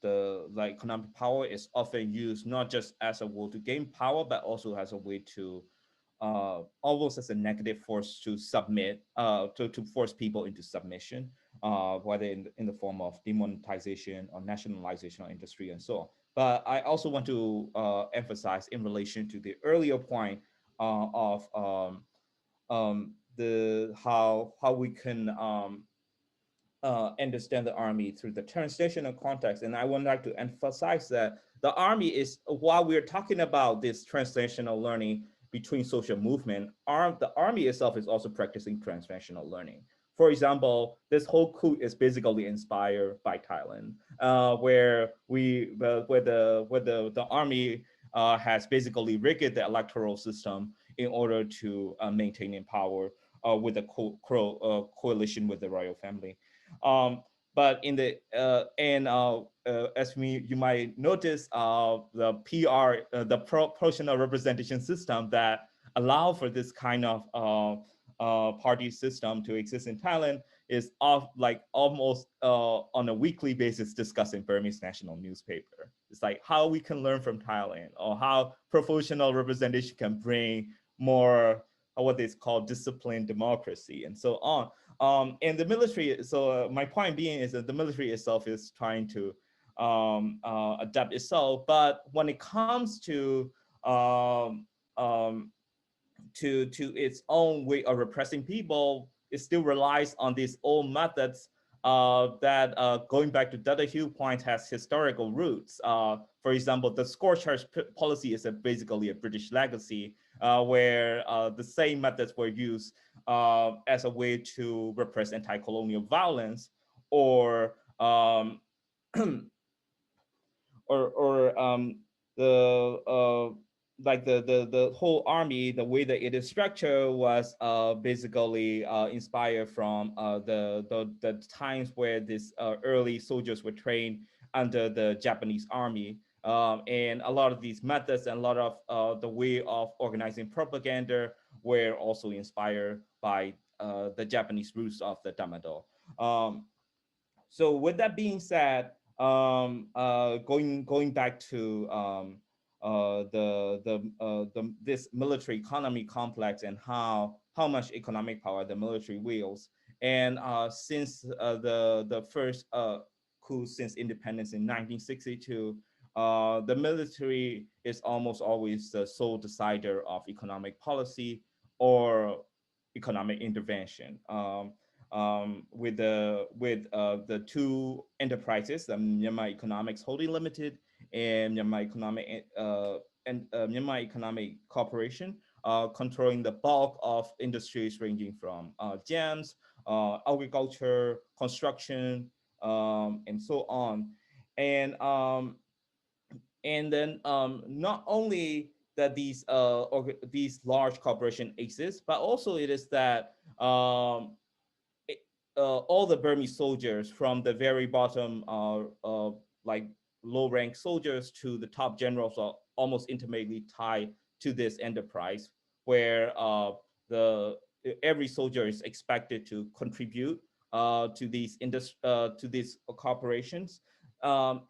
the economic power is often used not just as a way to gain power, but also as a way to almost as a negative force to submit, to force people into submission, whether in the form of demonetization or nationalization of industry and so on. But I also want to emphasize in relation to the earlier point of the how we can understand the army through the translational context. And I would like to emphasize that the army is, while we're talking about this translational learning between social movement, the army itself is also practicing translational learning. For example, this whole coup is basically inspired by Thailand, where the army has basically rigged the electoral system in order to maintain in power with a coalition with the royal family. But in the as you might notice, the PR, the proportional representation system that allow for this kind of party system to exist in Thailand is almost on a weekly basis discussed in Burmese national newspaper. It's like how we can learn from Thailand, or how proportional representation can bring more what is called disciplined democracy and so on. And the military, so my point being is that the military itself is trying to adapt itself, but when it comes um, um, to its own way of repressing people, it still relies on these old methods that going back to Dada Hugh point has historical roots. For example, the scorched policy is basically a British legacy where the same methods were used as a way to repress anti-colonial violence, or or the like the whole army, the way that it is structured was basically inspired from the times where these early soldiers were trained under the Japanese army. And a lot of these methods and a lot of the way of organizing propaganda were also inspired by the Japanese roots of the Damado. So with that being said, going back to this military economy complex and how much economic power the military wields, and since the first coup since independence in 1962, the military is almost always the sole decider of economic policy or economic intervention. With the two enterprises, the Myanmar Economics Holding Limited and Myanmar Economic Corporation, controlling the bulk of industries ranging from gems, agriculture, construction, and so on. And then not only that these large corporations exist, but also it is that all the Burmese soldiers, from the very bottom, like low-rank soldiers, to the top generals, are almost intimately tied to this enterprise, where every soldier is expected to contribute to these corporations, and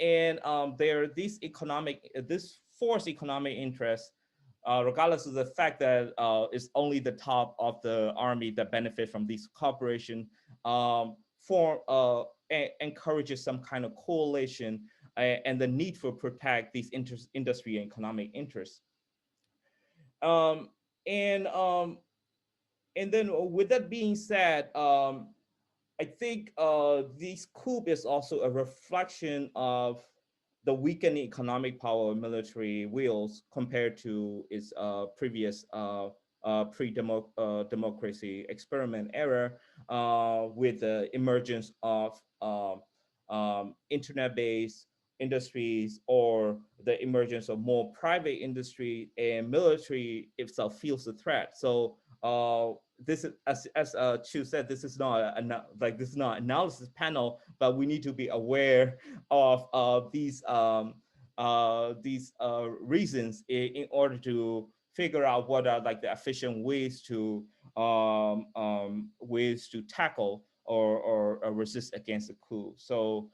there are this forced economic interests, regardless of the fact that it's only the top of the army that benefit from these corporations, encourages some kind of coalition and the need for protect these industry and economic interests. Um, and um, and then with that being said, I think this coup is also a reflection of the weakened economic power of military wheels compared to its previous pre-democracy experiment era, with the emergence of internet-based industries or the emergence of more private industry, and military itself feels the threat. So this is, as Chu said, this is not this is not analysis panel, but we need to be aware of these reasons in order to figure out what are like the efficient ways to tackle or resist against the coup. So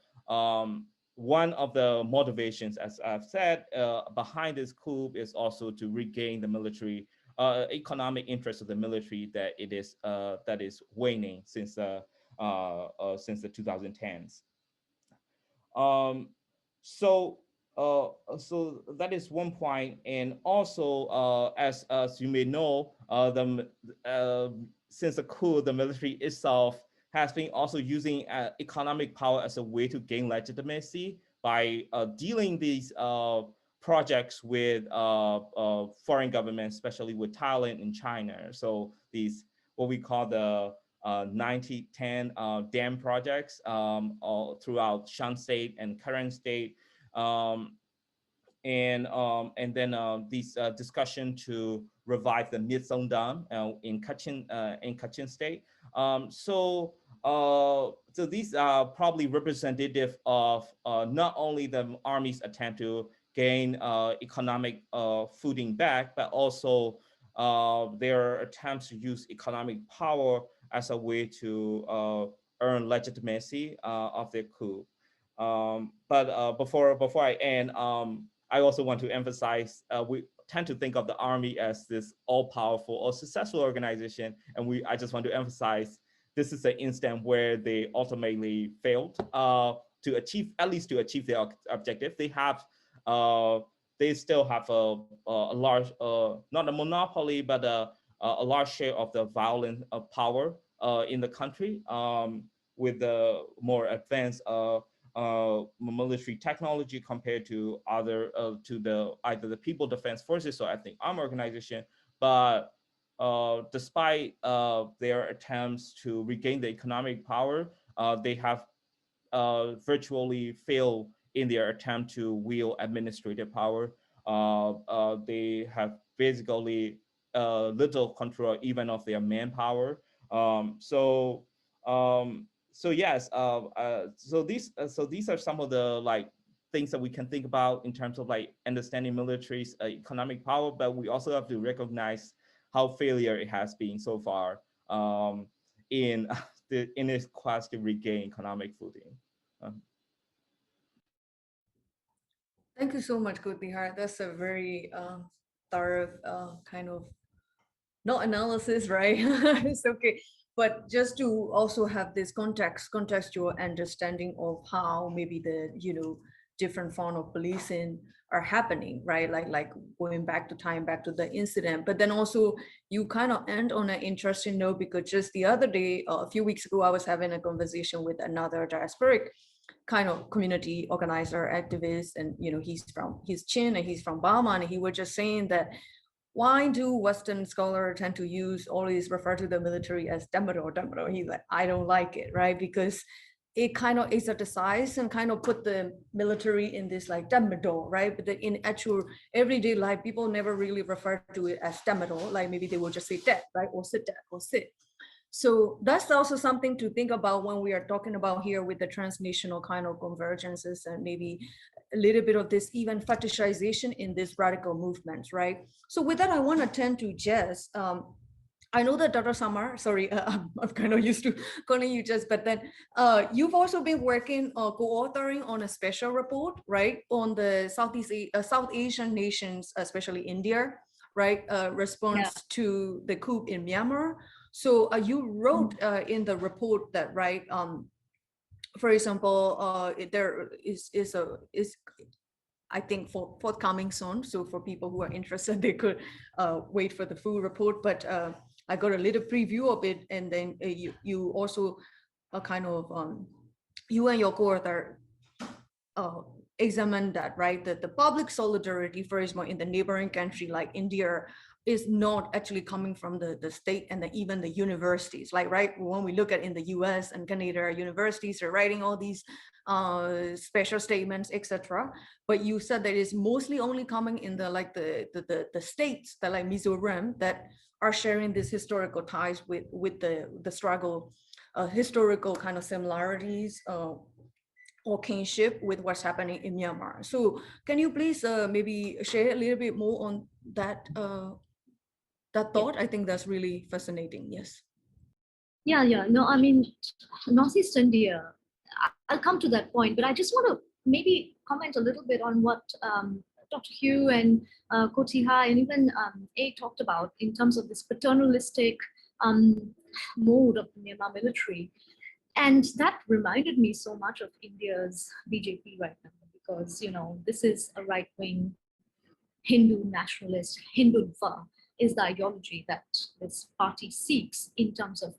one of the motivations, as I've said, behind this coup is also to regain the military economic interest of the military that is waning since the 2010s. So that is one point, and also as you may know, since the coup, the military itself has been also using economic power as a way to gain legitimacy by dealing these projects with foreign governments, especially with Thailand and China. So these what we call the 9010 dam projects all throughout Shan State and Karen State, and then these discussion to revive the Myitsone Dam in Kachin State. So these are probably representative of not only the Army's attempt to gain economic footing back, but also their attempts to use economic power as a way to earn legitimacy of their coup. But before I end, I also want to emphasize we tend to think of the Army as this all-powerful or successful organization, and I just want to emphasize this is an instance where they ultimately failed to achieve their objective. They still have a large, not a monopoly, but a large share of the violent power in the country, with the more advanced military technology compared to other either the People Defense Forces or ethnic armed organization. But despite their attempts to regain the economic power, they have virtually failed in their attempt to wield administrative power. They have basically little control even of their manpower. So yes, so these are some of the like things that we can think about in terms of like understanding military's economic power, but we also have to recognize how failure it has been so far in its quest to regain economic footing. Thank you so much, Kutihar. That's a very thorough kind of, not analysis, right? It's okay. But just to also have this contextual understanding of how maybe the, different form of policing are happening, right? Like going back to the incident. But then also you kind of end on an interesting note, because just the other day, a few weeks ago, I was having a conversation with another diasporic kind of community organizer, activist, and he's Chin and he's from Burma, and he was just saying that why do Western scholars tend to always refer to the military as Damaro? He's like, I don't like it, right? Because it kind of exoticizes and kind of put the military in this like Damaro, right? But in actual everyday life, people never really refer to it as Damaro. Like maybe they will just say that, right? Or sit that, or sit. So that's also something to think about when we are talking about here with the transnational kind of convergences, and maybe a little bit of this even fetishization in these radical movements, right? So with that, I want to turn to Jess. I know that Dr. Samar, sorry, I'm kind of used to calling you Jess, but then you've also been working, co-authoring on a special report, right, on the South Asian nations, especially India, right, response to the coup in Myanmar. So you wrote in the report that, right, for example, there is I think forthcoming soon. So for people who are interested, they could wait for the full report. But I got a little preview of it, and then you also kind of you and your co-author examine that, right? That the public solidarity, for example, in the neighboring country like India, is not actually coming from the state and even the universities. Like, right, when we look at in the US and Canada, universities are writing all these special statements, etc. But you said that it's mostly only coming in the like the states that like Mizoram that are sharing these historical ties with the struggle, historical kind of similarities or kinship with what's happening in Myanmar. So can you please maybe share a little bit more on that that thought? I think that's really fascinating. Yes. Yeah. No, I mean, Northeast India, I'll come to that point, but I just want to maybe comment a little bit on what Dr. Hugh and Kotiha and even A talked about in terms of this paternalistic mode of the Myanmar military. And that reminded me so much of India's BJP right now, because, you know, this is a right-wing Hindu nationalist, Hindutva is the ideology that this party seeks in terms of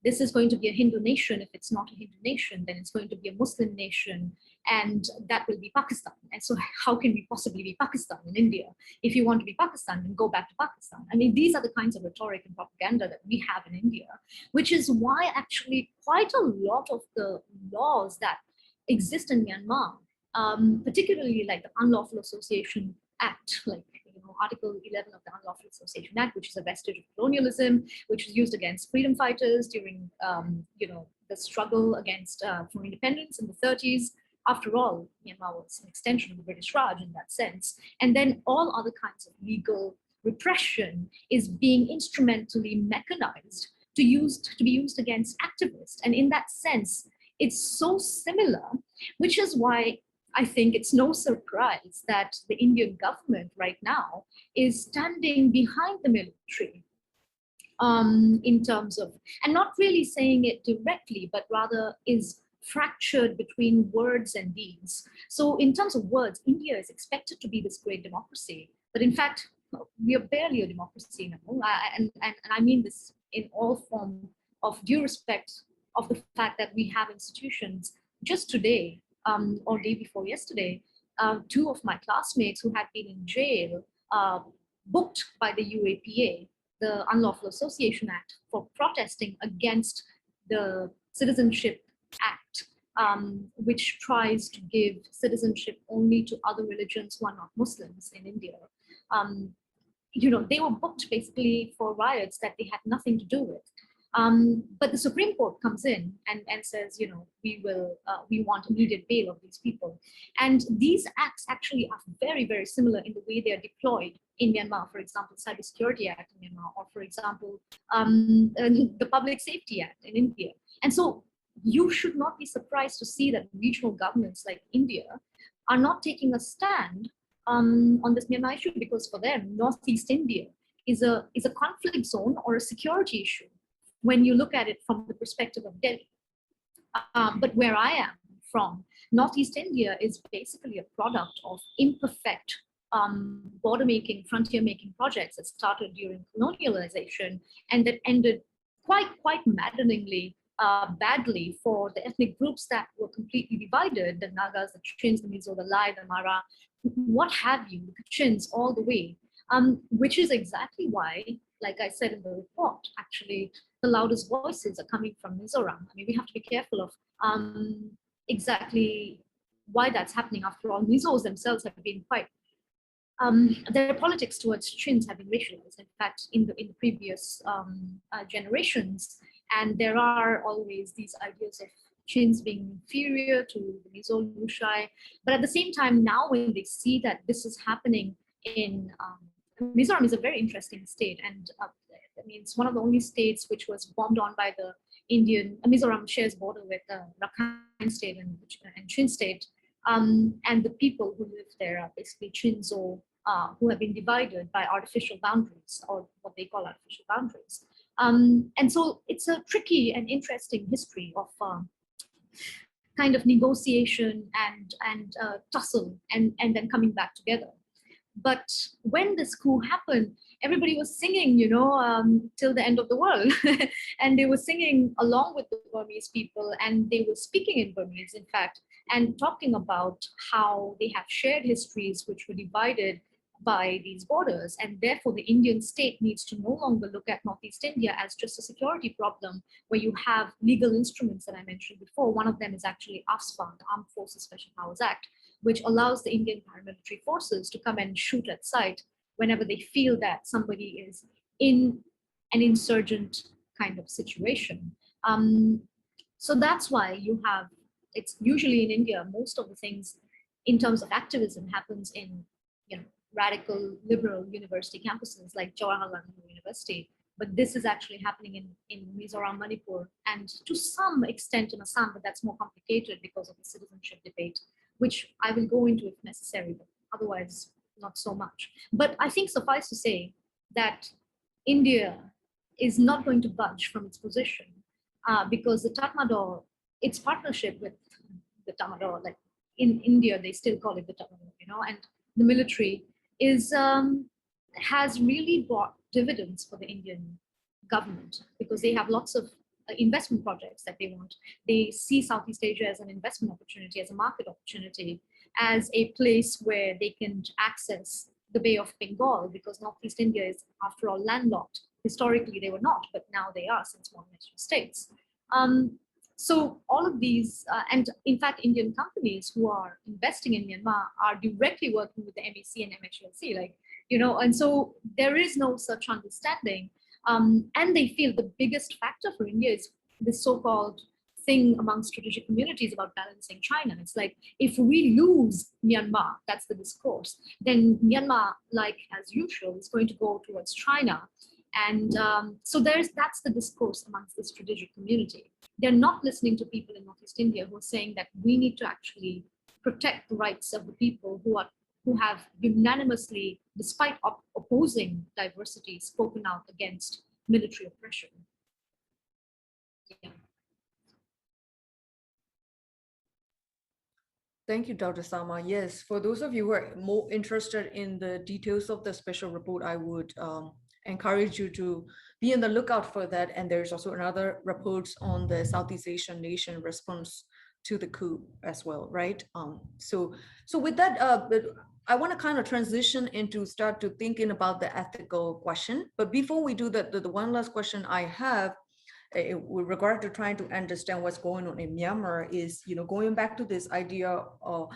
this is going to be a Hindu nation. If it's not a Hindu nation, then it's going to be a Muslim nation, and that will be Pakistan. And so how can we possibly be Pakistan in India? If you want to be Pakistan, then go back to Pakistan. I mean, these are the kinds of rhetoric and propaganda that we have in India, which is why actually quite a lot of the laws that exist in Myanmar, particularly like the Unlawful Association Act, like, you know, Article 11 of the Unlawful Association Act, which is a vestige of colonialism, which was used against freedom fighters during, you know, the struggle against for independence in the 30s. After all, Myanmar was an extension of the British Raj in that sense. And then all other kinds of legal repression is being instrumentally mechanized to be used against activists. And in that sense, it's so similar, which is why I think it's no surprise that the Indian government right now is standing behind the military in terms of, and not really saying it directly, but rather is fractured between words and deeds. So in terms of words, India is expected to be this great democracy, but in fact, we are barely a democracy now. And I mean this in all form of due respect of the fact that we have institutions. Just today, or day before yesterday, two of my classmates who had been in jail, booked by the UAPA, the Unlawful Association Act, for protesting against the Citizenship Act, which tries to give citizenship only to other religions who are not Muslims in India. You know, they were booked basically for riots that they had nothing to do with. But the Supreme Court comes in and says, you know, we want immediate bail of these people. And these acts actually are very, very similar in the way they are deployed in Myanmar. For example, Cybersecurity Act in Myanmar, or for example, the Public Safety Act in India. And so you should not be surprised to see that regional governments like India are not taking a stand on this Myanmar issue, because for them, Northeast India is a conflict zone or a security issue when you look at it from the perspective of Delhi. But where I am from, Northeast India is basically a product of imperfect border making, frontier making projects that started during colonialization and that ended quite maddeningly badly for the ethnic groups that were completely divided, the Nagas, the Chins, the Mizo, the Lai, the Mara, what have you, the Kachins, all the way, which is exactly why, like I said in the report, actually, the loudest voices are coming from Mizoram. I mean, we have to be careful of exactly why that's happening. After all, Mizos themselves have been quite, their politics towards Chins have been racialized, in fact, in the previous generations. And there are always these ideas of Chins being inferior to the Mizo Lushai. But at the same time, now when they see that this is happening in Mizoram is a very interesting state, and I mean, it's one of the only states which was bombed on by the Indian. Mizoram shares border with Rakhine state and Chin state, and the people who live there are basically Chinzo, who have been divided by artificial boundaries, or what they call artificial boundaries. And so it's a tricky and interesting history of kind of negotiation and tussle and then coming back together. But when this coup happened, everybody was singing, you know, till the end of the world. And they were singing along with the Burmese people, and they were speaking in Burmese, in fact, and talking about how they have shared histories which were divided by these borders. And therefore, the Indian state needs to no longer look at Northeast India as just a security problem where you have legal instruments that I mentioned before. One of them is actually AFSPA, the Armed Forces Special Powers Act, which allows the Indian paramilitary forces to come and shoot at sight whenever they feel that somebody is in an insurgent kind of situation. So that's why you have, it's usually in India, most of the things in terms of activism happens in, radical liberal university campuses like Jawaharlal Nehru University. But this is actually happening in Mizoram, Manipur, and to some extent in Assam, but that's more complicated because of the citizenship debate, which I will go into if necessary, but otherwise not so much. But I think suffice to say that India is not going to budge from its position because the Tatmadaw, its partnership with the Tatmadaw, like in India, they still call it the Tatmadaw, and the military is has really brought dividends for the Indian government because they have lots of investment projects that they want. They see Southeast Asia as an investment opportunity, as a market opportunity, as a place where they can access the Bay of Bengal because Northeast India is, after all, landlocked. Historically, they were not, but now they are since more nation states. So all of these, and in fact, Indian companies who are investing in Myanmar are directly working with the MEC and MHLC, and so there is no such understanding. And they feel the biggest factor for India is this so-called thing among strategic communities about balancing China. It's like, if we lose Myanmar, that's the discourse, then Myanmar, like as usual, is going to go towards China. And so that's the discourse amongst the strategic community. They're not listening to people in Northeast India who are saying that we need to actually protect the rights of the people who have unanimously, despite opposing diversity, spoken out against military oppression. Yeah. Thank you, Dr. Sama. Yes, for those of you who are more interested in the details of the special report, I would encourage you to be on the lookout for that. And there's also another reports on the Southeast Asian nation response to the coup as well, right? So with that, I want to kind of transition into start to thinking about the ethical question. But before we do that, the one last question I have with regard to trying to understand what's going on in Myanmar is, going back to this idea of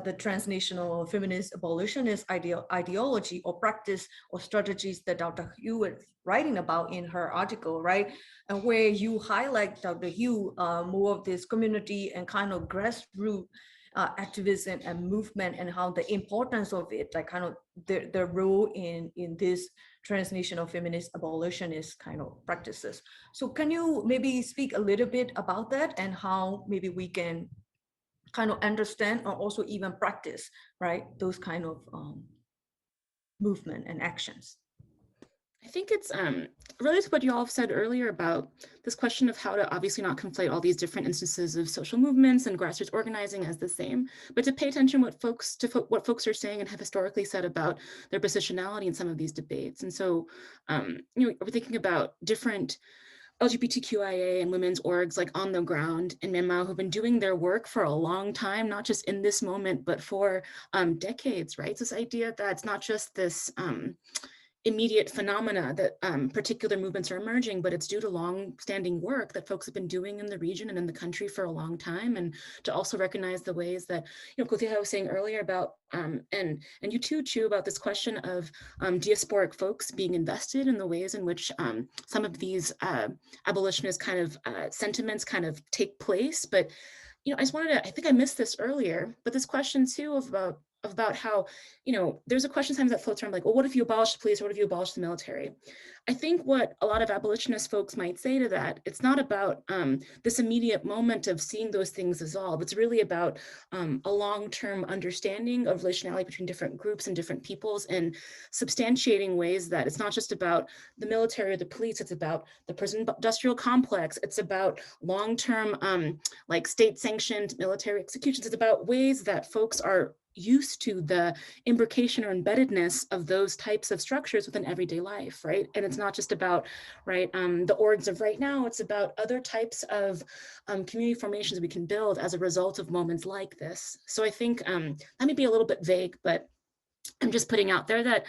the transnational feminist abolitionist ideology or practice or strategies that Dr. Hu is writing about in her article, right? And where you highlight, Dr. Hu, more of this community and kind of grassroots activism and movement and how the importance of it, like kind of the role in this transnational feminist abolitionist kind of practices. So can you maybe speak a little bit about that and how maybe we can kind of understand or also even practice, right, those kind of movement and actions? I think it's related to what you all have said earlier about this question of how to obviously not conflate all these different instances of social movements and grassroots organizing as the same, but to pay attention what folks are saying and have historically said about their positionality in some of these debates. And so, we're thinking about different LGBTQIA and women's orgs like on the ground in Myanmar who've been doing their work for a long time, not just in this moment, but for decades, right? So this idea that it's not just this immediate phenomena that particular movements are emerging, but it's due to long-standing work that folks have been doing in the region and in the country for a long time, and to also recognize the ways that, Kotiha was saying earlier about, and you too, Chu, about this question of diasporic folks being invested in the ways in which some of these abolitionist kind of sentiments kind of take place. But, I just wanted to, I think I missed this earlier, but this question too about how, there's a question sometimes that floats around like, well, what if you abolish the police or what if you abolish the military? I think what a lot of abolitionist folks might say to that, it's not about this immediate moment of seeing those things dissolve. It's really about a long-term understanding of relationality between different groups and different peoples and substantiating ways that it's not just about the military or the police, it's about the prison industrial complex. It's about long-term like state-sanctioned military executions. It's about ways that folks are used to the imbrication or embeddedness of those types of structures within everyday life, right? And it's not just about, right, the orgs of right now, it's about other types of community formations we can build as a result of moments like this. So I think that may be a little bit vague, but I'm just putting out there that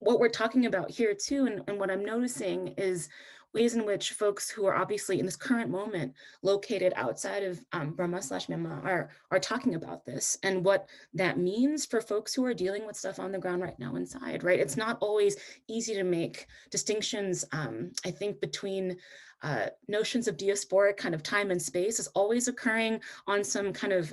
what we're talking about here too, and what I'm noticing is ways in which folks who are obviously in this current moment located outside of Burma/Myanmar are talking about this and what that means for folks who are dealing with stuff on the ground right now inside, right? It's not always easy to make distinctions, I think, between notions of diasporic kind of time and space is always occurring on some kind of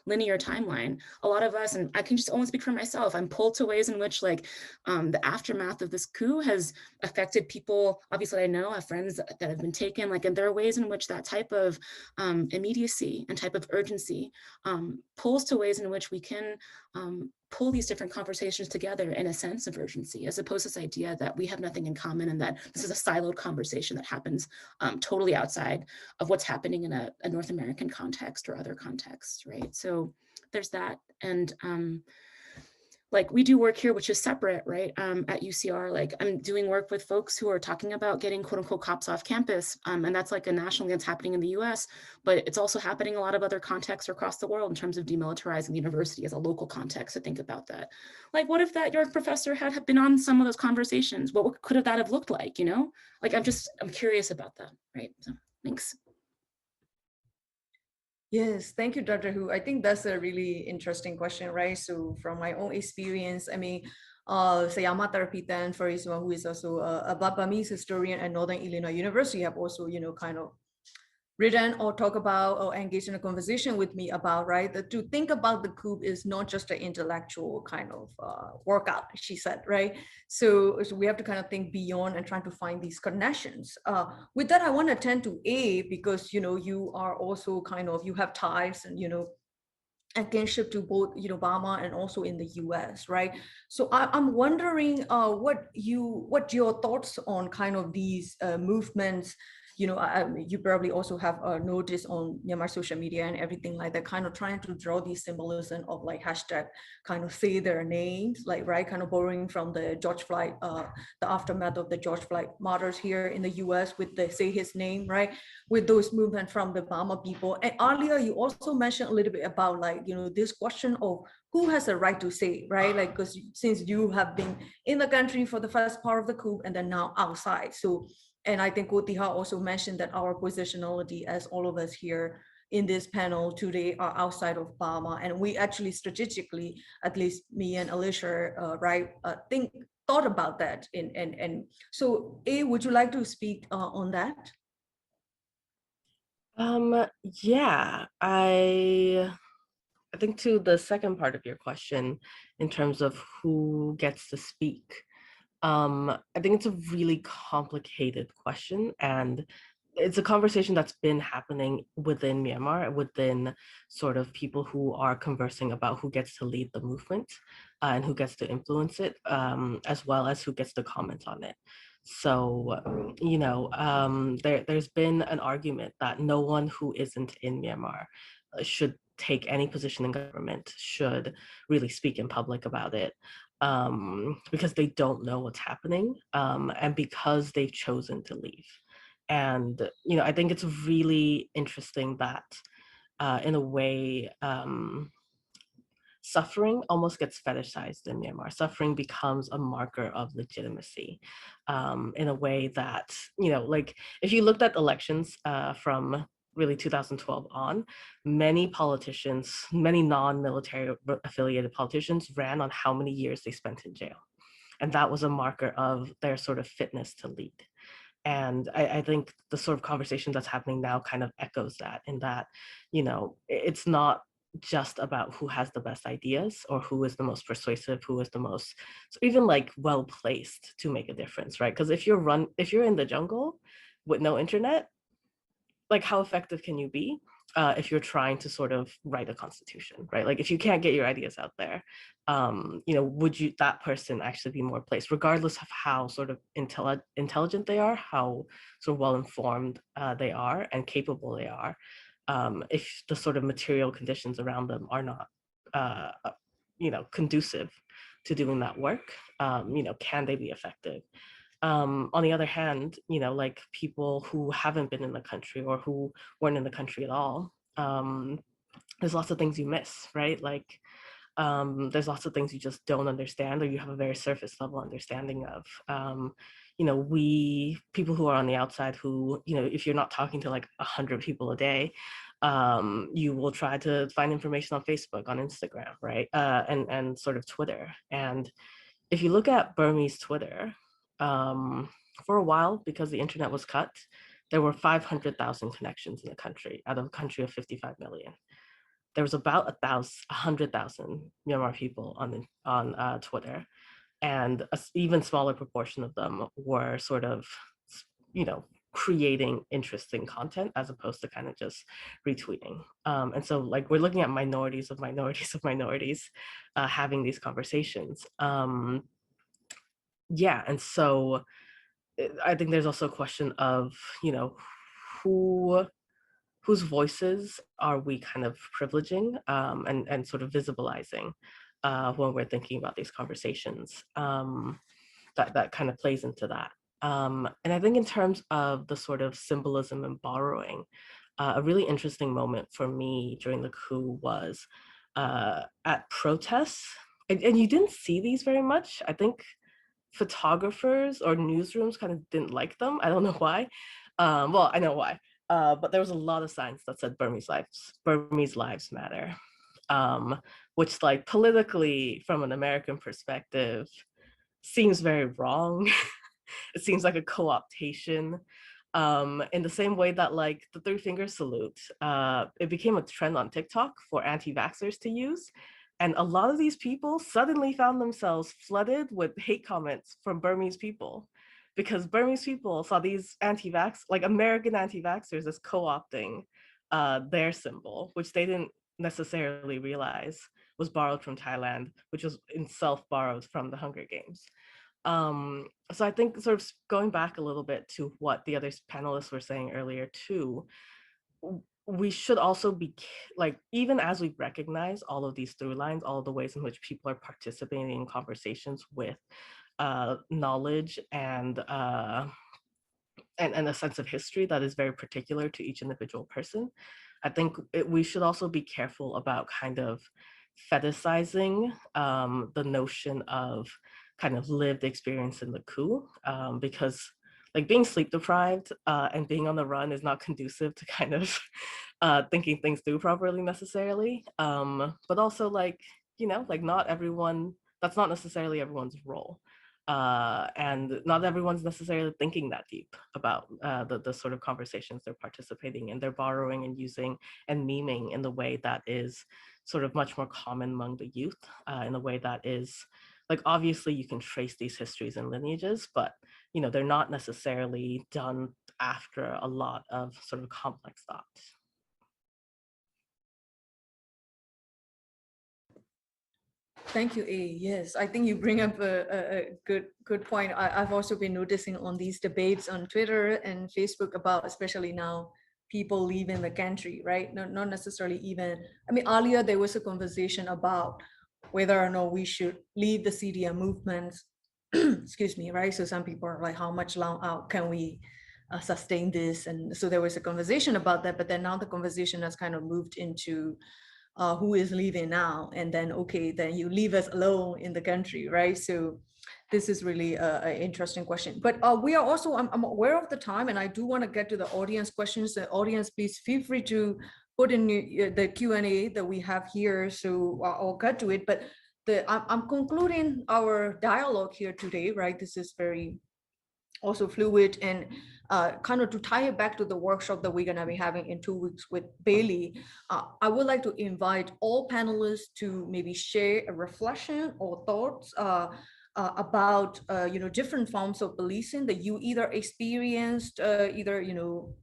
linear timeline. A lot of us, and I can just only speak for myself, I'm pulled to ways in which like the aftermath of this coup has affected people. Obviously I know I have friends that have been taken, like, and there are ways in which that type of immediacy and type of urgency pulls to ways in which we can pull these different conversations together in a sense of urgency, as opposed to this idea that we have nothing in common and that this is a siloed conversation that happens totally outside of what's happening in a North American context or other contexts, right? So there's that. And like we do work here, which is separate, right? At UCR, like I'm doing work with folks who are talking about getting quote unquote cops off campus. And that's like a national thing that's happening in the US, but it's also happening in a lot of other contexts across the world in terms of demilitarizing the university as a local context to think about that. Like, what if that your professor had been on some of those conversations? What could that have looked like, you know? Like, I'm curious about that, right? So thanks. Yes, thank you, Dr. Hu. I think that's a really interesting question, right? So from my own experience, I mean, Sayama Tarapitan, for example, who is also a Burmese historian at Northern Illinois University, have also, you know, kind of written or talk about or engage in a conversation with me about, right, that to think about the coup is not just an intellectual kind of workout, she said, right? So we have to kind of think beyond and trying to find these connections. With that, I want to turn to A, because, you know, you are also kind of, you have ties and, you know, and kinship to both, you know, Burma and also in the US, right? So I'm wondering what your thoughts on kind of these movements. You know, you probably also have noticed on Myanmar social media and everything like that, kind of trying to draw these symbolism of like hashtag kind of say their names, like, right, kind of borrowing from the George Floyd, the aftermath of the George Floyd martyrs here in the US with the say his name, right? With those movements from the Burma people. And earlier you also mentioned a little bit about, like, you know, this question of who has a right to say, right? Like, because since you have been in the country for the first part of the coup and then now outside. So, and I think Kotiha also mentioned that our positionality as all of us here in this panel today are outside of Burma. And we actually strategically, at least me and Alicia, right, thought about that. And so A, would you like to speak on that? Yeah, I think to the second part of your question, in terms of who gets to speak, I think it's a really complicated question, and it's a conversation that's been happening within Myanmar, within sort of people who are conversing about who gets to lead the movement and who gets to influence it, as well as who gets to comment on it. So, you know, there's been an argument that no one who isn't in Myanmar should take any position in government, should really speak in public about it, because they don't know what's happening, and because they've chosen to leave. And, you know, I think it's really interesting that in a way, suffering almost gets fetishized in Myanmar. Suffering becomes a marker of legitimacy, in a way that, you know, like if you looked at elections from really 2012 on, many politicians, many non-military affiliated politicians ran on how many years they spent in jail. And that was a marker of their sort of fitness to lead. And I think the sort of conversation that's happening now kind of echoes that, in that, you know, it's not just about who has the best ideas or who is the most persuasive, who is the most, so even like well placed to make a difference, right? Because if you're in the jungle with no internet, like how effective can you be if you're trying to sort of write a constitution, right? Like if you can't get your ideas out there, you know, would that person actually be more placed, regardless of how sort of intelligent they are, how sort of well informed they are and capable they are, if the sort of material conditions around them are not, you know, conducive to doing that work, you know, can they be effective? On the other hand, you know, like people who haven't been in the country or who weren't in the country at all, there's lots of things you miss, right? Like There's lots of things you just don't understand, or you have a very surface level understanding of. You know, people who are on the outside who, you know, if you're not talking to like 100 people a day, you will try to find information on Facebook, on Instagram, right? And sort of Twitter. And if you look at Burmese Twitter, for a while, because the internet was cut, there were 500,000 connections in the country, out of a country of 55 million. There was about 100,000 Myanmar people on Twitter, and an even smaller proportion of them were sort of, you know, creating interesting content as opposed to kind of just retweeting. And so like we're looking at minorities of minorities of minorities having these conversations. Yeah, and so I think there's also a question of, you know, whose voices are we kind of privileging and sort of visibilizing when we're thinking about these conversations. That kind of plays into that. And I think in terms of the sort of symbolism and borrowing, a really interesting moment for me during the coup was at protests. And you didn't see these very much. I think photographers or newsrooms kind of didn't like them. I don't know why. Well, I know why. But there was a lot of signs that said Burmese lives matter, which like politically from an American perspective seems very wrong. It seems like a co-optation. In the same way that like the three finger salute, it became a trend on TikTok for anti-vaxxers to use. And a lot of these people suddenly found themselves flooded with hate comments from Burmese people, because Burmese people saw these like American anti-vaxxers as co-opting their symbol, which they didn't necessarily realize was borrowed from Thailand, which was itself borrowed from the Hunger Games. So I think sort of going back a little bit to what the other panelists were saying earlier too, we should also be like, even as we recognize all of these through lines, all of the ways in which people are participating in conversations with knowledge and a sense of history that is very particular to each individual person, I think we should also be careful about kind of fetishizing the notion of kind of lived experience in the coup, because like being sleep deprived and being on the run is not conducive to kind of thinking things through properly necessarily. But also like, you know, like that's not necessarily everyone's role. And not everyone's necessarily thinking that deep about the sort of conversations they're participating in. They're borrowing and using and memeing in the way that is sort of much more common among the youth, in a way that is like, obviously you can trace these histories and lineages, but you know, they're not necessarily done after a lot of sort of complex thought. Thank you, A. Yes, I think you bring up a good point. I've also been noticing on these debates on Twitter and Facebook about, especially now, people leaving the country, right? Not necessarily even, I mean, earlier there was a conversation about whether or not we should leave the CDM movement, excuse me, right? So some people are like, how much long out can we sustain this? And so there was a conversation about that, but then now the conversation has kind of moved into who is leaving now, and then okay, then you leave us alone in the country, right? So this is really an interesting question, but we are also, I'm aware of the time, and I do want to get to the audience questions. The audience, please feel free to put in the Q&A that we have here, so I'll get to it. But I'm concluding our dialogue here today, right? This is very also fluid, and kind of to tie it back to the workshop that we're going to be having in 2 weeks with Bailey, I would like to invite all panelists to maybe share a reflection or thoughts about you know, different forms of policing that you either experienced, either you know,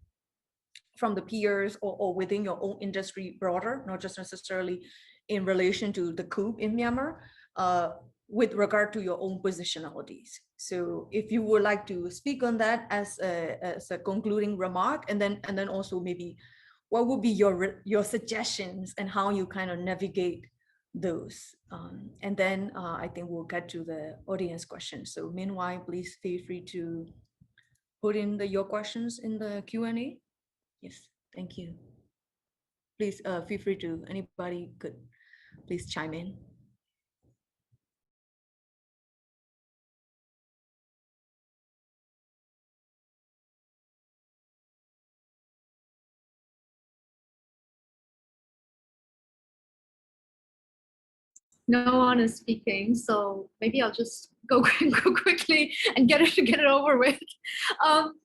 from the peers or within your own industry broader, not just necessarily in relation to the coup in Myanmar, with regard to your own positionalities. So if you would like to speak on that as a concluding remark, and then also maybe what would be your suggestions and how you kind of navigate those. And then I think we'll get to the audience questions. So meanwhile, please feel free to put in your questions in the Q&A. Yes, thank you. Please feel free to, anybody could please chime in. no one is speaking, so maybe I'll just go quickly and get it over with.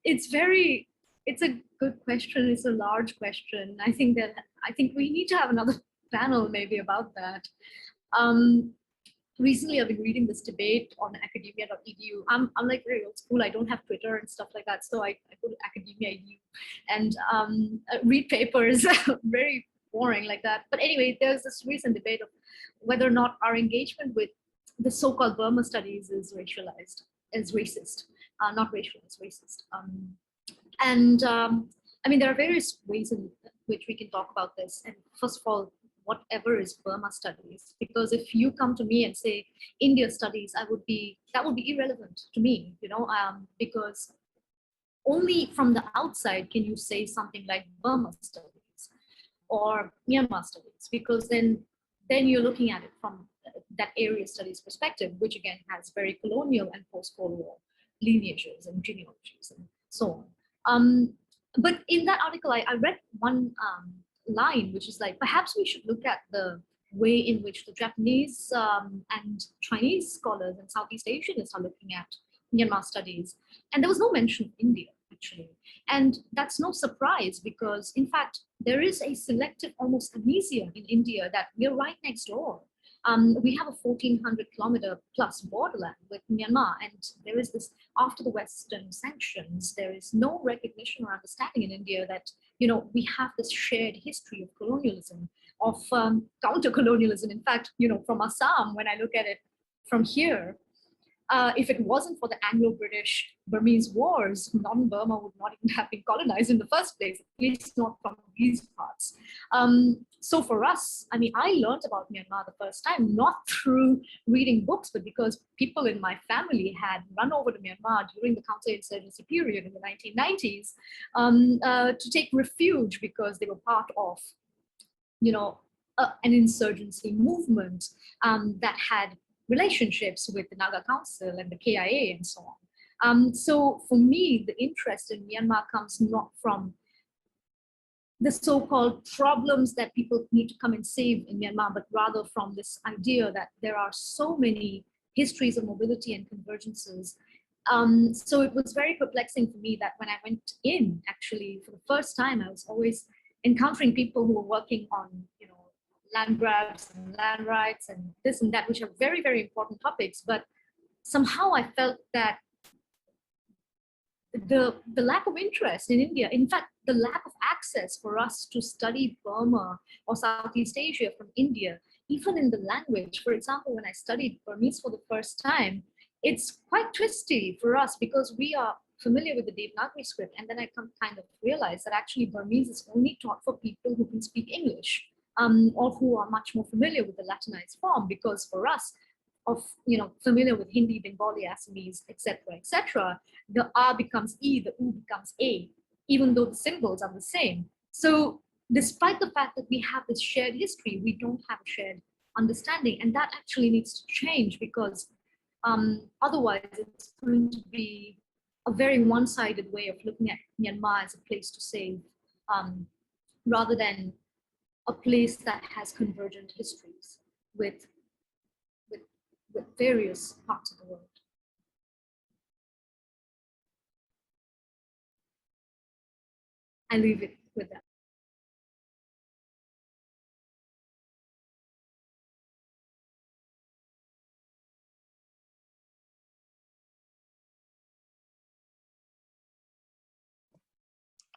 It's a good question. It's a large question. I think we need to have another panel maybe about that. Recently I've been reading this debate on academia.edu. I'm like very old school. I don't have Twitter and stuff like that, so I go to academia.edu and read papers. Very boring like that. But anyway, there's this recent debate of whether or not our engagement with the so-called Burma studies is racialized, is racist, not racialized, racist. I mean, there are various ways in which we can talk about this. And first of all, whatever is Burma studies, because if you come to me and say India studies, that would be irrelevant to me, because only from the outside can you say something like Burma studies or Myanmar studies, because then you're looking at it from that area studies perspective, which again has very colonial and post-Cold War lineages and genealogies and so on. But in that article, I read one line, which is like, perhaps we should look at the way in which the Japanese and Chinese scholars and Southeast Asians are looking at Myanmar studies. And there was no mention of India, actually. And that's no surprise because, in fact, there is a selective almost amnesia in India that we're right next door. We have a 1,400 kilometer plus borderland with Myanmar, and there is this, after the Western sanctions, there is no recognition or understanding in India that, we have this shared history of colonialism, of counter-colonialism. In fact, from Assam, when I look at it from here, if it wasn't for the Anglo-British Burmese wars, modern Burma would not even have been colonized in the first place, at least not from these parts. So for us, I mean, I learned about Myanmar the first time, not through reading books, but because people in my family had run over to Myanmar during the counterinsurgency period in the 1990s to take refuge because they were part of, an insurgency movement that had relationships with the Naga Council and the KIA and so on. So for me, the interest in Myanmar comes not from the so-called problems that people need to come and save in Myanmar, but rather from this idea that there are so many histories of mobility and convergences. So it was very perplexing for me that when I went in, actually, for the first time, I was always encountering people who were working on, land grabs and land rights and this and that, which are very, very important topics. But somehow I felt that the lack of interest in India, in fact, the lack of access for us to study Burma or Southeast Asia from India, even in the language. For example, when I studied Burmese for the first time, it's quite twisty for us because we are familiar with the Devanagari script. And then I kind of realize that actually Burmese is only taught for people who can speak English or who are much more familiar with the Latinized form, because for us, familiar with Hindi, Bengali, Assamese, etc., the R becomes E, the U becomes A, even though the symbols are the same. So despite the fact that we have this shared history, we don't have a shared understanding. And that actually needs to change because otherwise it's going to be a very one-sided way of looking at Myanmar as a place to save, rather than a place that has convergent histories with various parts of the world. I leave it with that.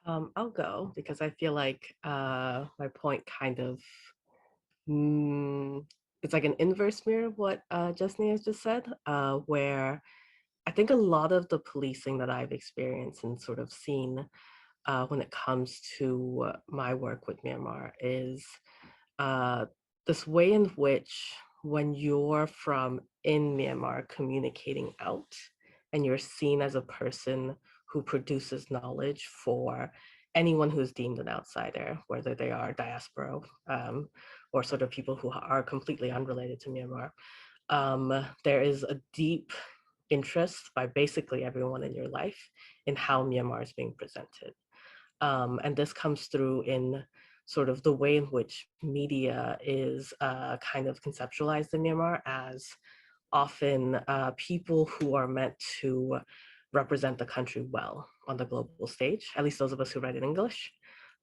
I'll go because I feel like my point kind of, it's like an inverse mirror of what Justine has just said, where I think a lot of the policing that I've experienced and sort of seen when it comes to my work with Myanmar is this way in which when you're from in Myanmar communicating out and you're seen as a person who produces knowledge for anyone who's deemed an outsider, whether they are diaspora or sort of people who are completely unrelated to Myanmar, there is a deep interest by basically everyone in your life in how Myanmar is being presented. And this comes through in sort of the way in which media is kind of conceptualized in Myanmar as often people who are meant to represent the country well on the global stage, at least those of us who write in English.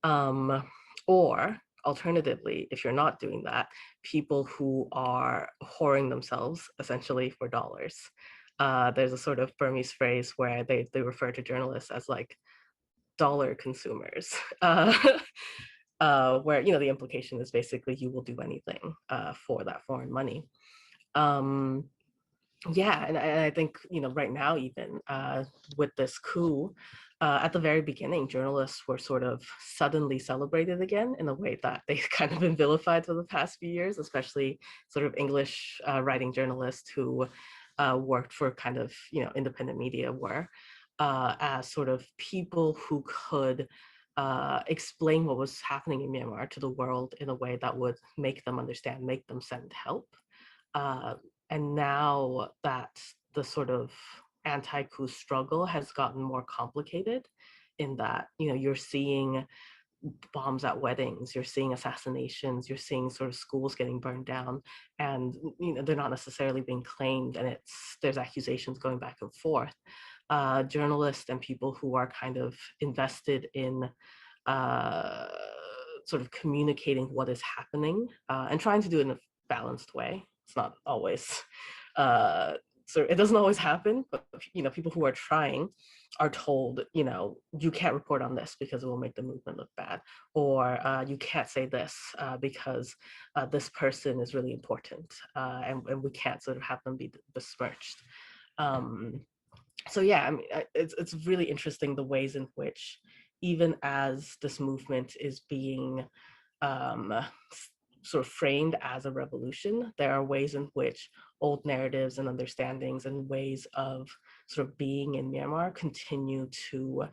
Or alternatively, if you're not doing that, people who are whoring themselves essentially for dollars. There's a sort of Burmese phrase where they refer to journalists as like dollar consumers, where, you know, the implication is basically you will do anything for that foreign money. Yeah, and I think, you know, right now even with this coup, at the very beginning, journalists were sort of suddenly celebrated again in a way that they've kind of been vilified for the past few years, especially sort of English writing journalists who worked for kind of, you know, independent media were as sort of people who could explain what was happening in Myanmar to the world in a way that would make them understand, make them send help. And now that the sort of anti-coup struggle has gotten more complicated in that, you know, you're seeing bombs at weddings, you're seeing assassinations, you're seeing sort of schools getting burned down, and, you know, they're not necessarily being claimed, and there's accusations going back and forth. Journalists and people who are kind of invested in sort of communicating what is happening and trying to do it in a balanced way. It's not always, so it doesn't always happen, but, you know, people who are trying are told, you know, you can't report on this because it will make the movement look bad, or you can't say this because this person is really important, and we can't sort of have them be besmirched. So yeah, I mean, it's really interesting the ways in which, even as this movement is being sort of framed as a revolution, there are ways in which old narratives and understandings and ways of sort of being in Myanmar continue to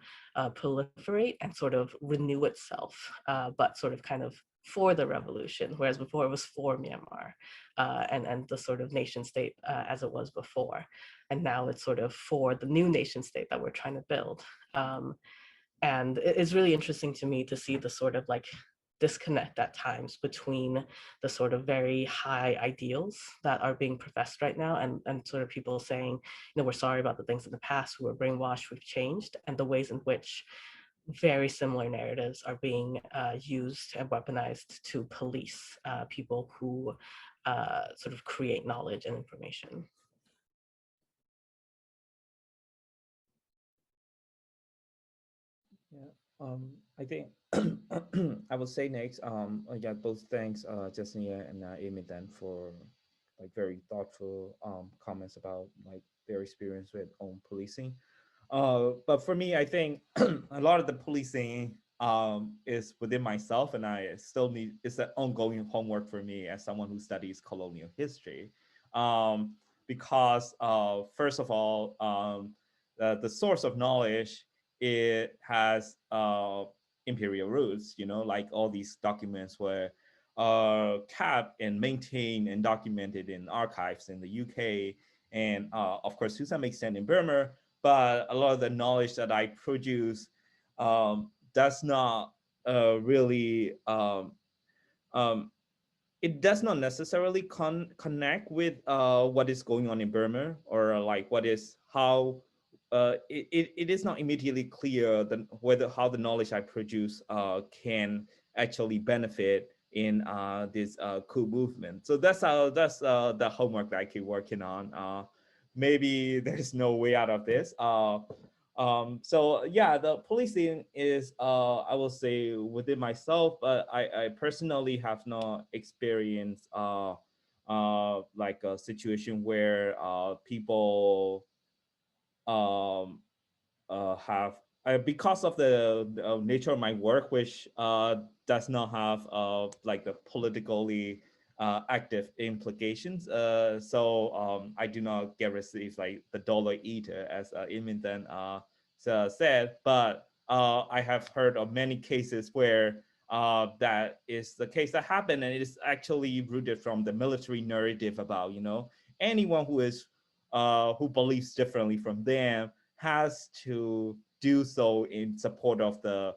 proliferate and sort of renew itself, but sort of kind of for the revolution, whereas before it was for Myanmar and the sort of nation state as it was before. And now it's sort of for the new nation state that we're trying to build. And it's really interesting to me to see the sort of like disconnect at times between the sort of very high ideals that are being professed right now and sort of people saying, you know, we're sorry about the things in the past, we were brainwashed, we've changed, and the ways in which very similar narratives are being used and weaponized to police people who sort of create knowledge and information. Yeah, I think I would say next, yeah, both thanks, Jasenia and Amy then for like very thoughtful comments about like their experience with own policing. But for me, I think a lot of the policing is within myself, and I still need, it's an ongoing homework for me as someone who studies colonial history. Because first of all, the source of knowledge, it has imperial roots, you know, like all these documents were kept and maintained and documented in archives in the UK, and of course to some extent in Burma, but a lot of the knowledge that I produce does not really it does not necessarily connect with what is going on in Burma, or like what is how it is not immediately clear that whether how the knowledge I produce can actually benefit in this coup movement. So that's the homework that I keep working on. Maybe there's no way out of this. So yeah, the policing is, I will say within myself, but I personally have not experienced like a situation where people have, because of the nature of my work, which does not have like the politically active implications. So I do not get received like the dollar eater, as Imin then said, but I have heard of many cases where that is the case that happened, and it is actually rooted from the military narrative about, you know, anyone who is who believes differently from them has to do so in support of the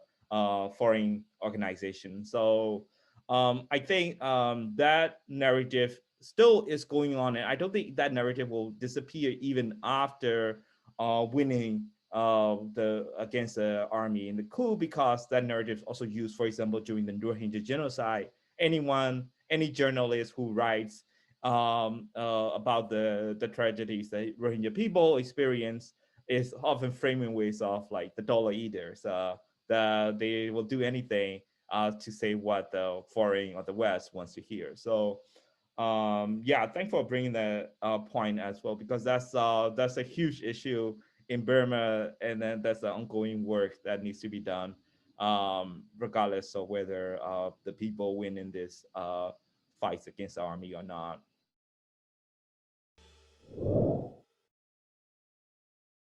foreign organization. So I think that narrative still is going on, and I don't think that narrative will disappear even after winning the against the army in the coup, because that narrative is also used, for example, during the Rohingya genocide. Any journalist who writes about the tragedies that Rohingya people experience is often framing ways of like the dollar eaters. They will do anything to say what the foreign or the West wants to hear. So yeah, thanks for bringing that point as well, because that's a huge issue in Burma, and then that's the ongoing work that needs to be done, regardless of whether the people win in this fights against the army or not.